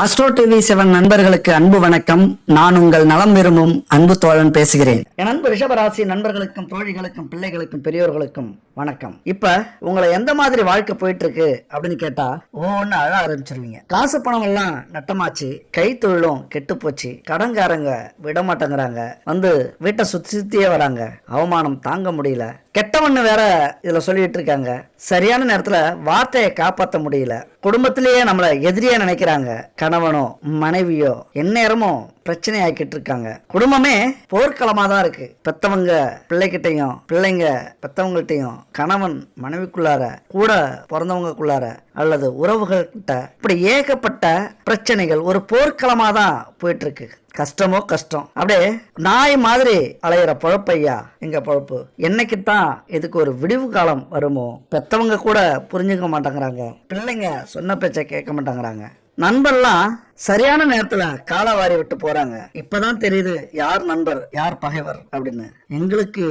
Astro TV 7 நண்பர்களுக்கு அன்பு வணக்கம். நான் உங்கள் நலம் விரும்பும் அன்பு தோழன் பேசுகிறேன். என் அன்பு ரிஷபராசி நண்பர்களுக்கும் தோழிகளுக்கும் பிள்ளைகளுக்கும் பெரியோர்களுக்கும் வணக்கம். இப்ப உங்களை எந்த மாதிரி வாழ்க்கை போயிட்டு இருக்கு அப்படின்னு கேட்டா ஒவ்வொன்னு அழ ஆரம்பிச்சிருவீங்க. காசு பணம் எல்லாம் நட்டமாச்சு, கை தொழிலும் கெட்டு போச்சு, கடன்காரங்க விட மாட்டேங்கிறாங்க, வந்து வீட்டை சுத்தியே வராங்க, அவமானம் தாங்க முடியல, கெட்டவன்னு வேற இதுல சொல்லிட்டு இருக்காங்க, சரியான நேரத்துல வார்த்தையை காப்பாற்ற முடியல, குடும்பத்திலேயே நம்மள எதிரியா நினைக்கிறாங்க, கணவனோ மனைவியோ எந்நேரமும் பிரச்சனை ஆக்கிட்டு இருக்காங்க, குடும்பமே போர்க்களமா தான் இருக்கு, பெத்தவங்க பிள்ளைகிட்டையும் பிள்ளைங்க பெத்தவங்கள்ட்டையும் கணவன் மனைவிக்குள்ளார கூட பிறந்தவங்களுக்குள்ளார அல்லது உறவுகள் கிட்ட இப்படி ஏகப்பட்ட பிரச்சனைகள் ஒரு போர்க்களமா தான் போயிட்டு இருக்கு. கஷ்டமோ கஷ்டம், அப்படியே நாய் மாதிரி அலையிற பொழப்பையா எங்க பொழப்பு. என்னைக்குத்தான் இதுக்கு ஒரு விடிவு காலம் வருமோ? பெத்தவங்க கூட புரிஞ்சுக்க மாட்டேங்கிறாங்க, பிள்ளைங்க சொன்ன பேச்சை கேட்க மாட்டேங்கிறாங்க, நண்பர்லாம் சரியான நேரத்துல காலவாரி விட்டு போறாங்க. இப்பதான் தெரியுது யார் நண்பர் யார் பகைவர் அப்படின்னு. எங்களுக்கு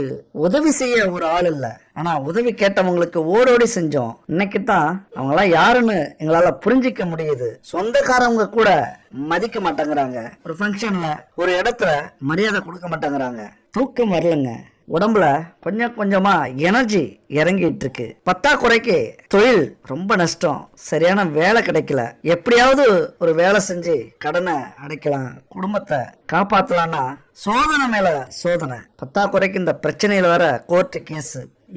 உதவி செய்ய ஒரு ஆள் இல்ல, ஆனா உதவி கேட்டவங்களுக்கு ஓடோடி செஞ்சோம். இன்னைக்கு தான் அவங்க எல்லாம் யாருன்னு எங்களால புரிஞ்சிக்க முடியுது. சொந்தக்காரவங்க கூட மதிக்க மாட்டேங்கிறாங்க, ஒரு ஃபங்க்ஷன்ல ஒரு இடத்துல மரியாதை கொடுக்க மாட்டேங்கிறாங்க, தூக்கம் வரலங்க, உடம்புல கொஞ்சம் கொஞ்சமா எனர்ஜி இறங்கிட்டு இருக்கு, பத்தாக்குறைக்கு தொழில் ரொம்ப நஷ்டம், சரியான வேலை கிடைக்கல, எப்படியாவது ஒரு வேலை செஞ்சு கடனை அடைக்கலாம், குடும்பத்தை காப்பாத்தலாம்னா சோதனை மேல சோதனை, பத்தாக்குறைக்கு இந்த பிரச்சனையில வர கோர்ட்டு கேஸ்,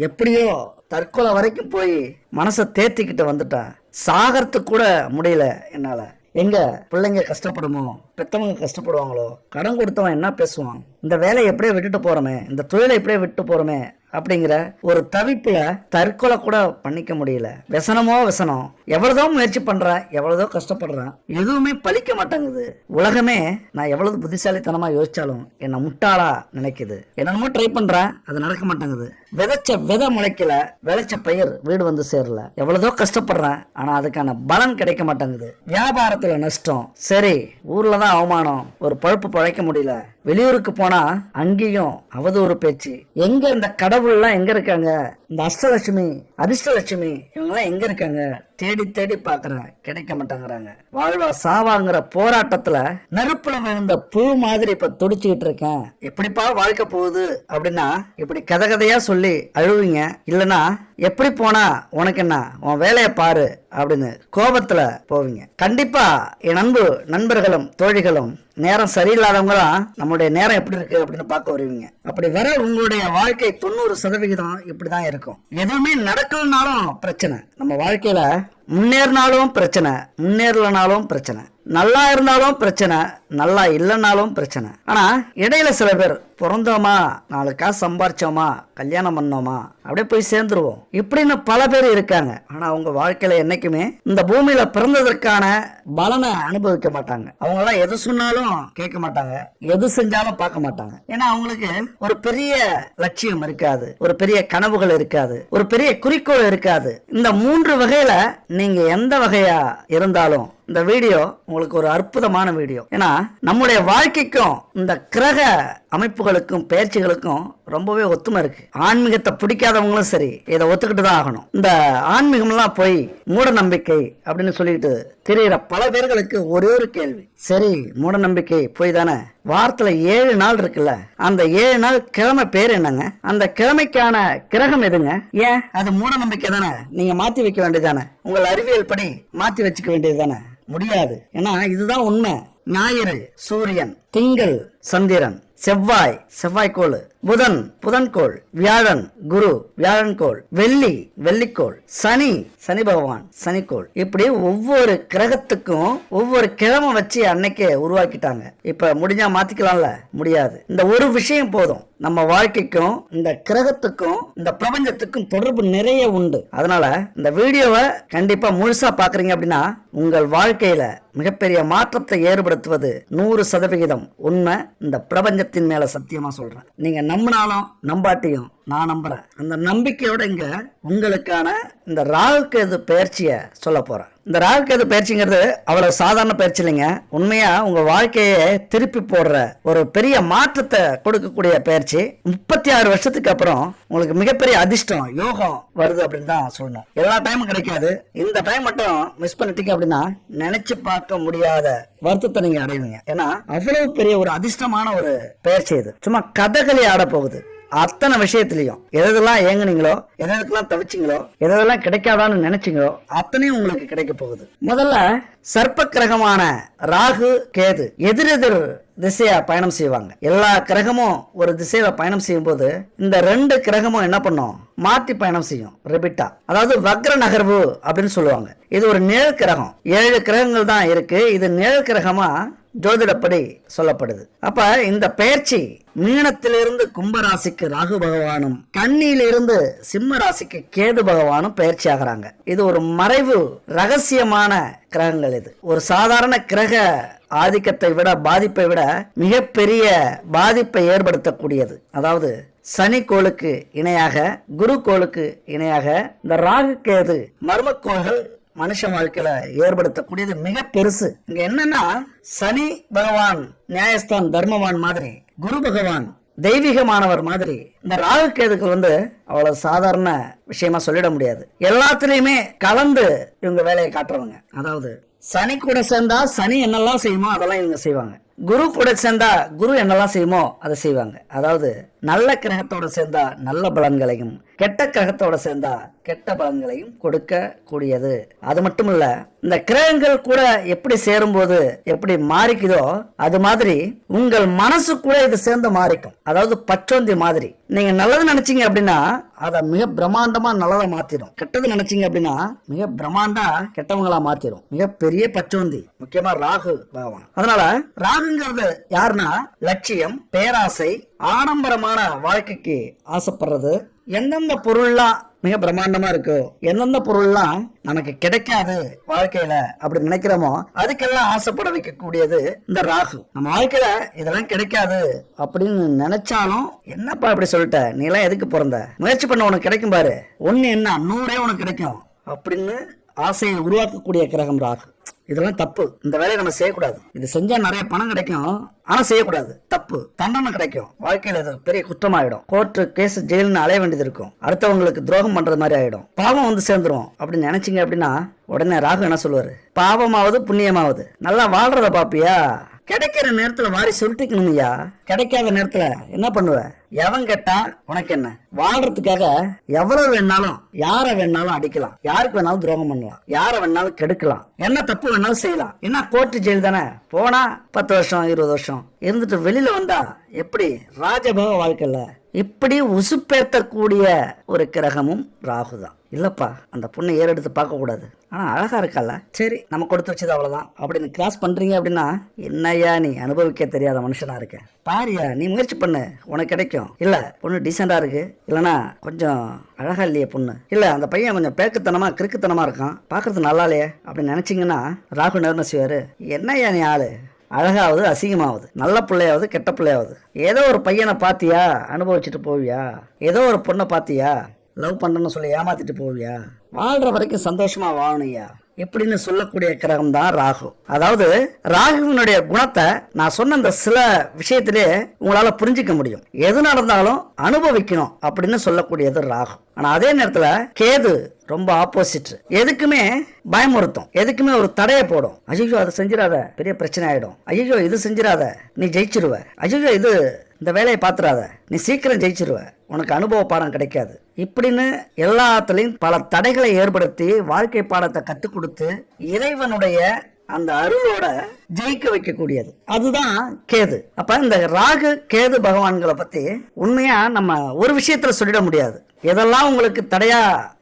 எப்படியோ தற்கொலை வரைக்கும் போய் மனசை தேத்திக்கிட்டு வந்துட்டா, சாகறதுக்கு கூட முடியல என்னால. எங்க பிள்ளைங்க கஷ்டப்படுமோ, பெத்தவங்க கஷ்டப்படுவாங்களோ, கடன் கொடுத்தவன் என்ன பேசுவான், இந்த வேலையை எப்படியே விட்டுட்டு போறோமே, இந்த தொழிலை எப்படியே விட்டு போறோமே அப்படிங்கிற ஒரு தவிப்புல தற்கொலை கூட பண்ணிக்க முடியல. விசனமோ விசனம், எவ்வளவுதோ முயற்சி பண்றேன், எவ்வளவுதோ கஷ்டப்படுறேன், எதுவுமே பலிக்க மாட்டேங்குது. உலகமே நான் எவ்வளவு புத்திசாலித்தனமா யோசிச்சாலும் என்ன முட்டாளா நினைக்குது. என்னமோ ட்ரை பண்றேன், அது நடக்க மாட்டேங்குது. விதைச்ச விதை முளைக்கல, விளைச்ச பயிர் வீடு வந்து சேரல, எவ்வளவுதோ கஷ்டப்படுறேன், ஆனா அதுக்கான பலன் கிடைக்க மாட்டேங்குது. வியாபாரத்துல நஷ்டம், சரி ஊர்லதான் அவமானம், ஒரு பழப்பு பழைக்க முடியல, வெளியூருக்கு போனா அங்கேயும் அவதூறு பேச்சு. எங்க இந்த கடவுள்லாம் எங்க இருக்காங்க, இந்த அஷ்டலட்சுமி அதிர்ஷ்டலட்சுமி இவங்கெல்லாம் எங்க இருக்காங்க, தேடி தேடி பாக்குறேன், கிடைக்க மாட்டாங்கிறாங்க. வாழ்வா சாவாங்கிற போராட்டத்துல நெருப்புல விழுந்த புழு மாதிரி இப்ப துடிச்சுக்கிட்டு இருக்கேன். எப்படிப்பா வாழ்க்கை போகுது அப்படின்னா இப்படி கதை கதையா சொல்லி அழுவீங்க, இல்லனா எப்படி போனா உனக்கு என்ன, உன் வேலையை பாரு அப்படின்னு கோபத்துல போவீங்க. கண்டிப்பா என் அன்பு நண்பர்களும் தோழிகளும் நேரம் சரியில்லாதவங்களாம் நம்மளுடைய நேரம் எப்படி இருக்கு அப்படின்னு பார்க்க வருவீங்க. அப்படி வர உங்களுடைய வாழ்க்கை 90% இப்படிதான் இருக்கும். எதுவுமே நடக்கலனாலும் பிரச்சனை, நம்ம வாழ்க்கையில முன்னேறினாலும் பிரச்சனை, முன்னேறலனாலும் பிரச்சனை, நல்லா இருந்தாலும் பிரச்சனை, நல்லா இல்லைனாலும் பிரச்சனை. ஆனா இடையில சில பேர் பிறந்தோமா, 4 காசு சம்பாரிச்சோமா, கல்யாணம் பண்ணோமா, அப்படியே போய் சேர்ந்துருவோம் இப்படின்னு பல பேர் இருக்காங்க. ஆனா அவங்க வாழ்க்கையில என்னைக்குமே இந்த பூமியில பிறந்ததற்கான பலனை அனுபவிக்க மாட்டாங்க. அவங்க எல்லாம் எது சொன்னாலும் கேட்க மாட்டாங்க, எது செஞ்சாலும் பார்க்க மாட்டாங்க. ஏன்னா அவங்களுக்கு ஒரு பெரிய லட்சியம் இருக்காது, ஒரு பெரிய கனவுகள் இருக்காது, ஒரு பெரிய குறிக்கோள் இருக்காது. இந்த 3 வகையில நீங்க எந்த வகையா இருந்தாலும் இந்த வீடியோ உங்களுக்கு ஒரு அற்புதமான வீடியோ. ஏன்னா நம்முடைய வாழ்க்கைக்கும் இந்த கிரக அமைப்புகளுக்கும் பயிற்சிகளுக்கும் ரொம்பவே ஒத்துமை இருக்கு. ஆன்மீகத்தை பிடிக்காதவங்களும் சரி இதை ஒத்துக்கிட்டு தான் ஆகணும். இந்த ஆன்மீகம்லாம் போய் மூட நம்பிக்கை அப்படின்னு சொல்லிட்டு தெரியுற பல பேர்களுக்கு ஒரே ஒரு கேள்வி, சரி மூட நம்பிக்கை போய் தானே, வாரத்துல 7 நாள் இருக்குல்ல, அந்த 7 நாள் கிழமை பேர் என்னங்க, அந்த கிழமைக்கான கிரகம் எதுங்க, ஏன் அது மூட நம்பிக்கை தானே, நீங்க மாத்தி வைக்க வேண்டியதானே, உங்கள் அறிவியல் படி மாத்தி வச்சுக்க வேண்டியது தானே. முடியாது, ஏன்னா இதுதான் உண்மை. ஞாயிறு சூரியன், திங்கள் சந்திரன், செவ்வாய் செவ்வாய்க்கோள், புதன் புதன்கோள், வியாழன் குரு வியாழன்கோள், வெள்ளி வெள்ளிக்கோள், சனி சனி பகவான் சனிக்கோள். இப்படி ஒவ்வொரு கிரகத்துக்கும் ஒவ்வொரு கிழமை வச்சு அன்னைக்கே உருவாக்கிட்டாங்க. இப்ப முடிஞ்சா மாத்திக்கலாம்ல, முடியாது. இந்த ஒரு விஷயம் போதும், நம்ம வாழ்க்கைக்கும் இந்த கிரகத்துக்கும் இந்த பிரபஞ்சத்துக்கும் தொடர்பு நிறைய உண்டு. அதனால இந்த வீடியோவை கண்டிப்பா முழுசா பாக்குறீங்க அப்படின்னா உங்கள் வாழ்க்கையில மிகப்பெரிய மாற்றத்தை ஏற்படுத்துவது 100% உண்மை. இந்த பிரபஞ்சத்தின் மேல சத்தியமா சொல்றேன். நீங்க நம்பினாலும் நம்பாட்டியும் நான் நம்புறேன். அந்த நம்பிக்கையோட இங்க உங்களுக்கான இந்த ராகு கேது பயிற்சியை சொல்ல போறேன். இந்த ராகு கேது பயிற்சிங்கிறது அவ்வளவு சாதாரண பயிற்சி இல்லைங்க. உண்மையா உங்க வாழ்க்கையை திருப்பி போடுற ஒரு பெரிய மாற்றத்தை கொடுக்கக்கூடிய பயிற்சி. 36 வருஷத்துக்கு அப்புறம் உங்களுக்கு மிகப்பெரிய அதிர்ஷ்டம் யோகம் வருது அப்படின்னு தான் சொல்லணும். எல்லா டைமும் கிடைக்காது. இந்த டைம் மட்டும் மிஸ் பண்ணிட்டீங்க அப்படின்னா நினைச்சு பார்க்க முடியாத வருத்தத்தை நீங்க அடைவீங்க. ஏன்னா அவ்வளவு பெரிய ஒரு அதிர்ஷ்டமான ஒரு பயிற்சி இது. சும்மா கதகளி ஆட போகுது. அத்தனை விஷயத்திலையும் எதெல்லாம் ஏங்குனீங்களோ, எதெல்லாம் தவிச்சிங்களோ, எதெல்லாம் கிடைக்காதான்னு நினைச்சீங்களோ அத்தனையும் உங்களுக்கு கிடைக்க போகுது. முதல்ல சர்ப்ப கிரகமான ராகு கேது எதிரெதிர் திசையா பயணம் செய்வாங்க. எல்லா கிரகமும் ஒரு திசையில பயணம் செய்யும் போது இந்த 2 கிரகமும் என்ன பண்ணும், மாற்றி பயணம் செய்யும். ரிபிட்டா, அதாவது வக்ர நகர்வு அப்படின்னு சொல்லுவாங்க. இது ஒரு நிழல் கிரகம். 7 கிரகங்கள் தான் இருக்கு. இது நிழல் கிரகமா ஜோதிடப்படி சொல்லப்படுது. அப்ப இந்த பெயர்ச்சி மீனத்திலிருந்து கும்பராசிக்கு ராகு பகவானும், கன்னியிலிருந்து சிம்ம ராசிக்கு கேது பகவானும் பயிற்சி ஆகிறாங்க. இது ஒரு மறைவு ரகசியமான கிரகங்கள். இது ஒரு சாதாரண கிரக ஆதிக்கத்தை விட, பாதிப்பை விட மிகப்பெரிய பாதிப்பை ஏற்படுத்தக்கூடியது. அதாவது சனி கோளுக்கு இணையாக, குரு கோளுக்கு இணையாக இந்த ராகு கேது மர்மக்கோள்கள் மனுஷ வாழ்க்கையில ஏற்படுத்தக்கூடியது மிக பெருசு. இங்க என்னன்னா, சனி பகவான் நியாயஸ்தான் தர்மவான் மாதிரி, குரு பகவான் தெய்வீகமானவர் மாதிரி, இந்த ராகு கேதுக்கள் அவ்வளவு சாதாரண விஷயமா சொல்லிட முடியாது. எல்லாத்துலயுமே கலந்து இவங்க வேலையை காட்டுறவங்க. அதாவது சனி கூட சேர்ந்தா சனி என்னெல்லாம் செய்யுமோ அதெல்லாம் இவங்க செய்வாங்க. குரு கூட சேர்ந்தா குரு என்னெல்லாம் செய்யுமோ அதை செய்வாங்க. அதாவது நல்ல கிரகத்தோட சேர்ந்தா நல்ல பலன்களையும், கெட்ட கிரகத்தோட சேர்ந்தா கெட்ட பலன்களையும் கொடுக்க கூடியது. அது மட்டும் இல்ல, இந்த கிரகங்கள் கூட எப்படி சேரும்போது எப்படி மாறிக்குதோ அது மாதிரி உங்கள் மனசு கூட இது சேர்ந்து மாறிக்கும். அதாவது பச்சோந்தி மாதிரி. நீங்க நல்லது நினைச்சீங்க அப்படின்னா அதை மிக பிரம்மாண்டமா நல்லதா மாத்திரும். கெட்டது நினைச்சீங்க அப்படின்னா மிக பிரம்மாண்டா கெட்டவங்களா மாத்திரும். மிகப்பெரிய பச்சோந்தி, முக்கியமா ராகு பகவான். அதனால ராகுங்கிறது யாருன்னா, லட்சியம், பேராசை, ஆடம்பரமான வாழ்க்கைக்கு ஆசைப்படுறது. எந்தெந்த பொருள்லாம் மிக பிரம்மாண்டமா இருக்கோ, எந்தெந்த பொருள்லாம் நமக்கு கிடைக்காது வாழ்க்கையில அப்படி நினைக்கிறோமோ அதுக்கெல்லாம் ஆசைப்பட வைக்கக்கூடியது இந்த ராகு. நம்ம வாழ்க்கையில இதெல்லாம் கிடைக்காது அப்படின்னு நினைச்சாலும், என்னப்பா இப்படி சொல்லிட்ட, நீ எல்லாம் எதுக்கு பிறந்த, முயற்சி பண்ண உனக்கு கிடைக்கும் பாரு, ஒண்ணு என்ன 100 உனக்கு கிடைக்கும் அப்படின்னு ஆசையை உருவாக்கக்கூடிய கிரகம் ராகு. இதெல்லாம் தப்பு. இந்த வேலையை நம்ம செய்யக்கூடாது. இது செஞ்சா நிறைய பணம் கிடைக்கும், ஆனா செய்யக்கூடாது. தப்பு. தண்டனை கிடைக்கும். வாழ்க்கையில இது பெரிய குற்றமாயிடும். கோர்ட்டு கேஸ் ஜெயில்னு அலைய வேண்டியது இருக்கும். அடுத்தவங்களுக்கு துரோகம் பண்றது மாதிரி ஆயிடும். பாவம் சேர்ந்துரும் அப்படின்னு நினைச்சீங்க அப்படின்னா உடனே ராகு என்ன சொல்லுவாரு, பாவமாவது புண்ணியமாவது நல்லா வாழ்றத பாப்பியா, கிடைக்கிற நேரத்துல வாரி சுருட்டிக்கணும்யா, கிடைக்காத நேரத்துல என்ன பண்ணுவ, எவன் கேட்டா உனக்கு என்ன, வாழ்றதுக்காக எவ்வளவு வேணாலும் யார வேணாலும் அடிக்கலாம், யாருக்கு வேணாலும் துரோகம் பண்ணலாம், யார வேணாலும் கெடுக்கலாம், என்ன தப்பு வேணாலும் செய்யலாம். என்ன கோர்ட்டு ஜெயில் தானே, போனா 10 வருஷம் 20 வருஷம் இருந்துட்டு வெளியில வந்தா எப்படி ராஜபோக வாழ்க்கையில. இப்படி உசுப்பேத்தக்கூடிய ஒரு கிரகமும் ராகு தான். இல்லப்பா அந்த பொண்ணை ஏறெடுத்து பார்க்க கூடாது, ஆனா அழகா இருக்கல்ல, சரி நம்ம கொடுத்து வச்சது அவ்வளவுதான் அப்படின்னு கிராஸ் பண்றீங்க அப்படின்னா, என்னையா நீ அனுபவிக்க தெரியாத மனுஷனா இருக்க, பாரியா நீ முயற்சி பண்ணு உனக்கு கிடைக்கும். இல்ல பொண்ணு டீசெண்டா இருக்கு, இல்லனா கொஞ்சம் அழகா இல்லையே பொண்ணு, இல்ல அந்த பையன் கொஞ்சம் பேக்குத்தனமா கிறுக்குத்தனமா இருக்கான், பாக்குறது நல்லா இல்லையே அப்படின்னு நினைச்சீங்கன்னா ராகு நேர்ம செய்வாரு, என்னையா நீ ஆளு, அழகாவது அசிங்கமாவது, நல்ல பிள்ளையாவது கெட்ட பிள்ளையாவது, ஏதோ ஒரு பையனை பாத்தியா அனுபவிச்சுட்டு போவியா, ஏதோ ஒரு பொண்ணை பாத்தியா லவ் பண்றேன்னு சொல்லி ஏமாத்திட்டு போவியா, வாழ்ற வரைக்கும் சந்தோஷமா வாழணுயா இப்படின்னு சொல்லக்கூடிய கிரகம் தான் ராகு. அதாவது ராகுவினுடைய குணத்தை நான் சொன்ன இந்த சில விஷயத்திலே உங்களால புரிஞ்சிக்க முடியும். எது நடந்தாலும் அனுபவிக்கணும் அப்படின்னு சொல்லக்கூடியது ராகு. ஆனா அதே நேரத்துல கேது ரொம்ப ஆப்போசிட். எதுக்குமே பயமுறுத்தும், எதுக்குமே ஒரு தடையை போடும். ஐயோ அதை செஞ்சிடாத பெரிய பிரச்சனை ஆயிடும், ஐயோ இது செஞ்சிடாத நீ ஜெயிச்சிருவ, ஐயோ இது இந்த வேலையை பாத்துறாத நீ சீக்கிரம் ஜெயிச்சிருவ, உனக்கு அனுபவ பாடம் கிடைக்காது இப்படின்னு எல்லாத்துலயும் பல தடைகளை ஏற்படுத்தி வாழ்க்கை பாடத்தை கத்துக் கொடுத்து இறைவனுடைய அந்த அருளோட ஜெயிக்க வைக்கக்கூடியது அதுதான் கேது. அப்ப இந்த ராகு கேது பகவான்களை பத்தி உண்மையா நம்ம ஒரு விஷயத்துல சொல்லிட முடியாது. எதெல்லாம் உங்களுக்கு தடையா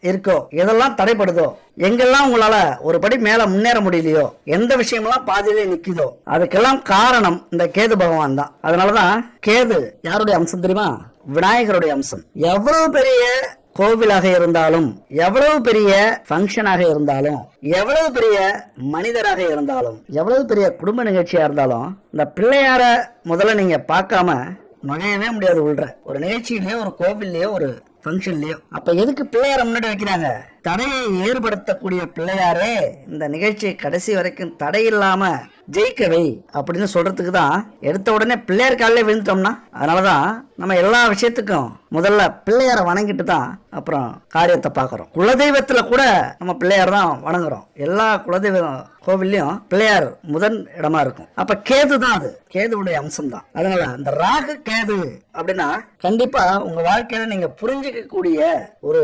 இருக்கோ, எதெல்லாம் தடைப்படுதோ, எங்கெல்லாம் உங்களால ஒரு படி மேல முன்னேற முடியலையோ, எந்த விஷயமெல்லாம் பாதியிலே நிக்குதோ அதுக்கெல்லாம் காரணம் இந்த கேது பகவான் தான். அதனாலதான் கேது யாருடைய அம்சம் தெரியுமா, விநாயகருடைய அம்சம். எவ்வளவு பெரிய கோவிலாக இருந்தாலும், எவ்வளவு பெரிய ஃபங்க்ஷனாக இருந்தாலும், எவ்வளவு பெரிய மனிதராக இருந்தாலும், எவ்வளவு பெரிய குடும்ப நிகழ்ச்சியா இருந்தாலும், இந்த பிள்ளையார முதல்ல நீங்க பார்க்காம நுழையவே முடியாது உள்ள ஒரு நிகழ்ச்சியிலயோ ஒரு கோவில்லயோ ஒரு ஃபங்க்ஷன்லயோ. அப்ப எதுக்கு பிள்ளையார முன்னாடி வைக்கிறாங்க, தடையை ஏற்படுத்தக்கூடிய பிள்ளையாரே இந்த நிகழ்ச்சியை கடைசி வரைக்கும் தடை இல்லாம ஜெயிக்கவை அப்படின்னு சொல்றதுக்கு தான் எடுத்த உடனே பிள்ளையார் காலிலே விழுந்துட்டோம்னா. அதனாலதான் நம்ம எல்லா விஷயத்துக்கும் முதல்ல பிள்ளையார வணங்கிட்டு தான் அப்புறம் காரியத்தை பார்க்கறோம். குலதெய்வத்துல கூட நம்ம பிள்ளையார் தான் வணங்குறோம். எல்லா குலதெய்வ கோவில்லையும் பிள்ளையார் முதன் இடமா இருக்கும். அப்ப கேது தான், அது கேதுவுடைய அம்சம் தான். அதனால அந்த ராகு கேது அப்படின்னா கண்டிப்பா உங்க வாழ்க்கையில நீங்க புரிஞ்சுக்க கூடிய ஒரு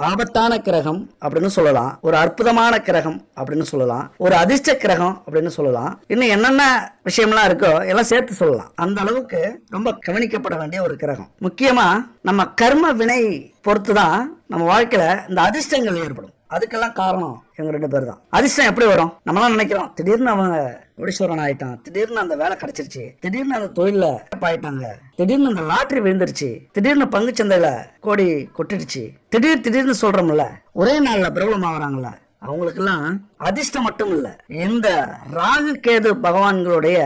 ஆபத்தான கிரகம் அப்படின்னு சொல்லலாம், ஒரு அற்புதமான கிரகம் அப்படின்னு சொல்லலாம், ஒரு அதிர்ஷ்ட கிரகம் அப்படின்னு சொல்லலாம். இன்னும் என்னென்ன விஷயம்லாம் இருக்கோ எல்லாம் சேர்த்து சொல்லலாம். அந்த அளவுக்கு ரொம்ப கவனிக்கப்பட வேண்டிய ஒரு கிரகம். முக்கியமா நம்ம கர்ம வினை பொறுத்து தான் நம்ம வாழ்க்கையில இந்த அதிர்ஷ்டங்கள் ஏற்படும். அதுக்கெல்லாம் காரணம் இவங்க 2 பேர் தான். அதிர்ஷ்டம் எப்படி வரும்? நம்மளாம் நினைக்கிறோம் திடீர்னு அவங்க கோடீஸ்வரன் ஆயிட்டான், திடீர்னு அந்த வேலை கிடைச்சிருச்சு, திடீர்னு அந்த தொழில ஆயிட்டாங்க, திடீர்னு அந்த லாட்டரி விழுந்துருச்சு, திடீர்னு பங்கு சந்தையில கோடி கொட்டிடுச்சு, திடீர்னு சொல்றோம்ல, ஒரே நாள்ல பிரபலம் ஆகுறாங்கல்ல, அவங்களுக்கெல்லாம் அதிர்ஷ்டம் மட்டும் இல்ல, இந்த ராகு கேது பகவான்களுடைய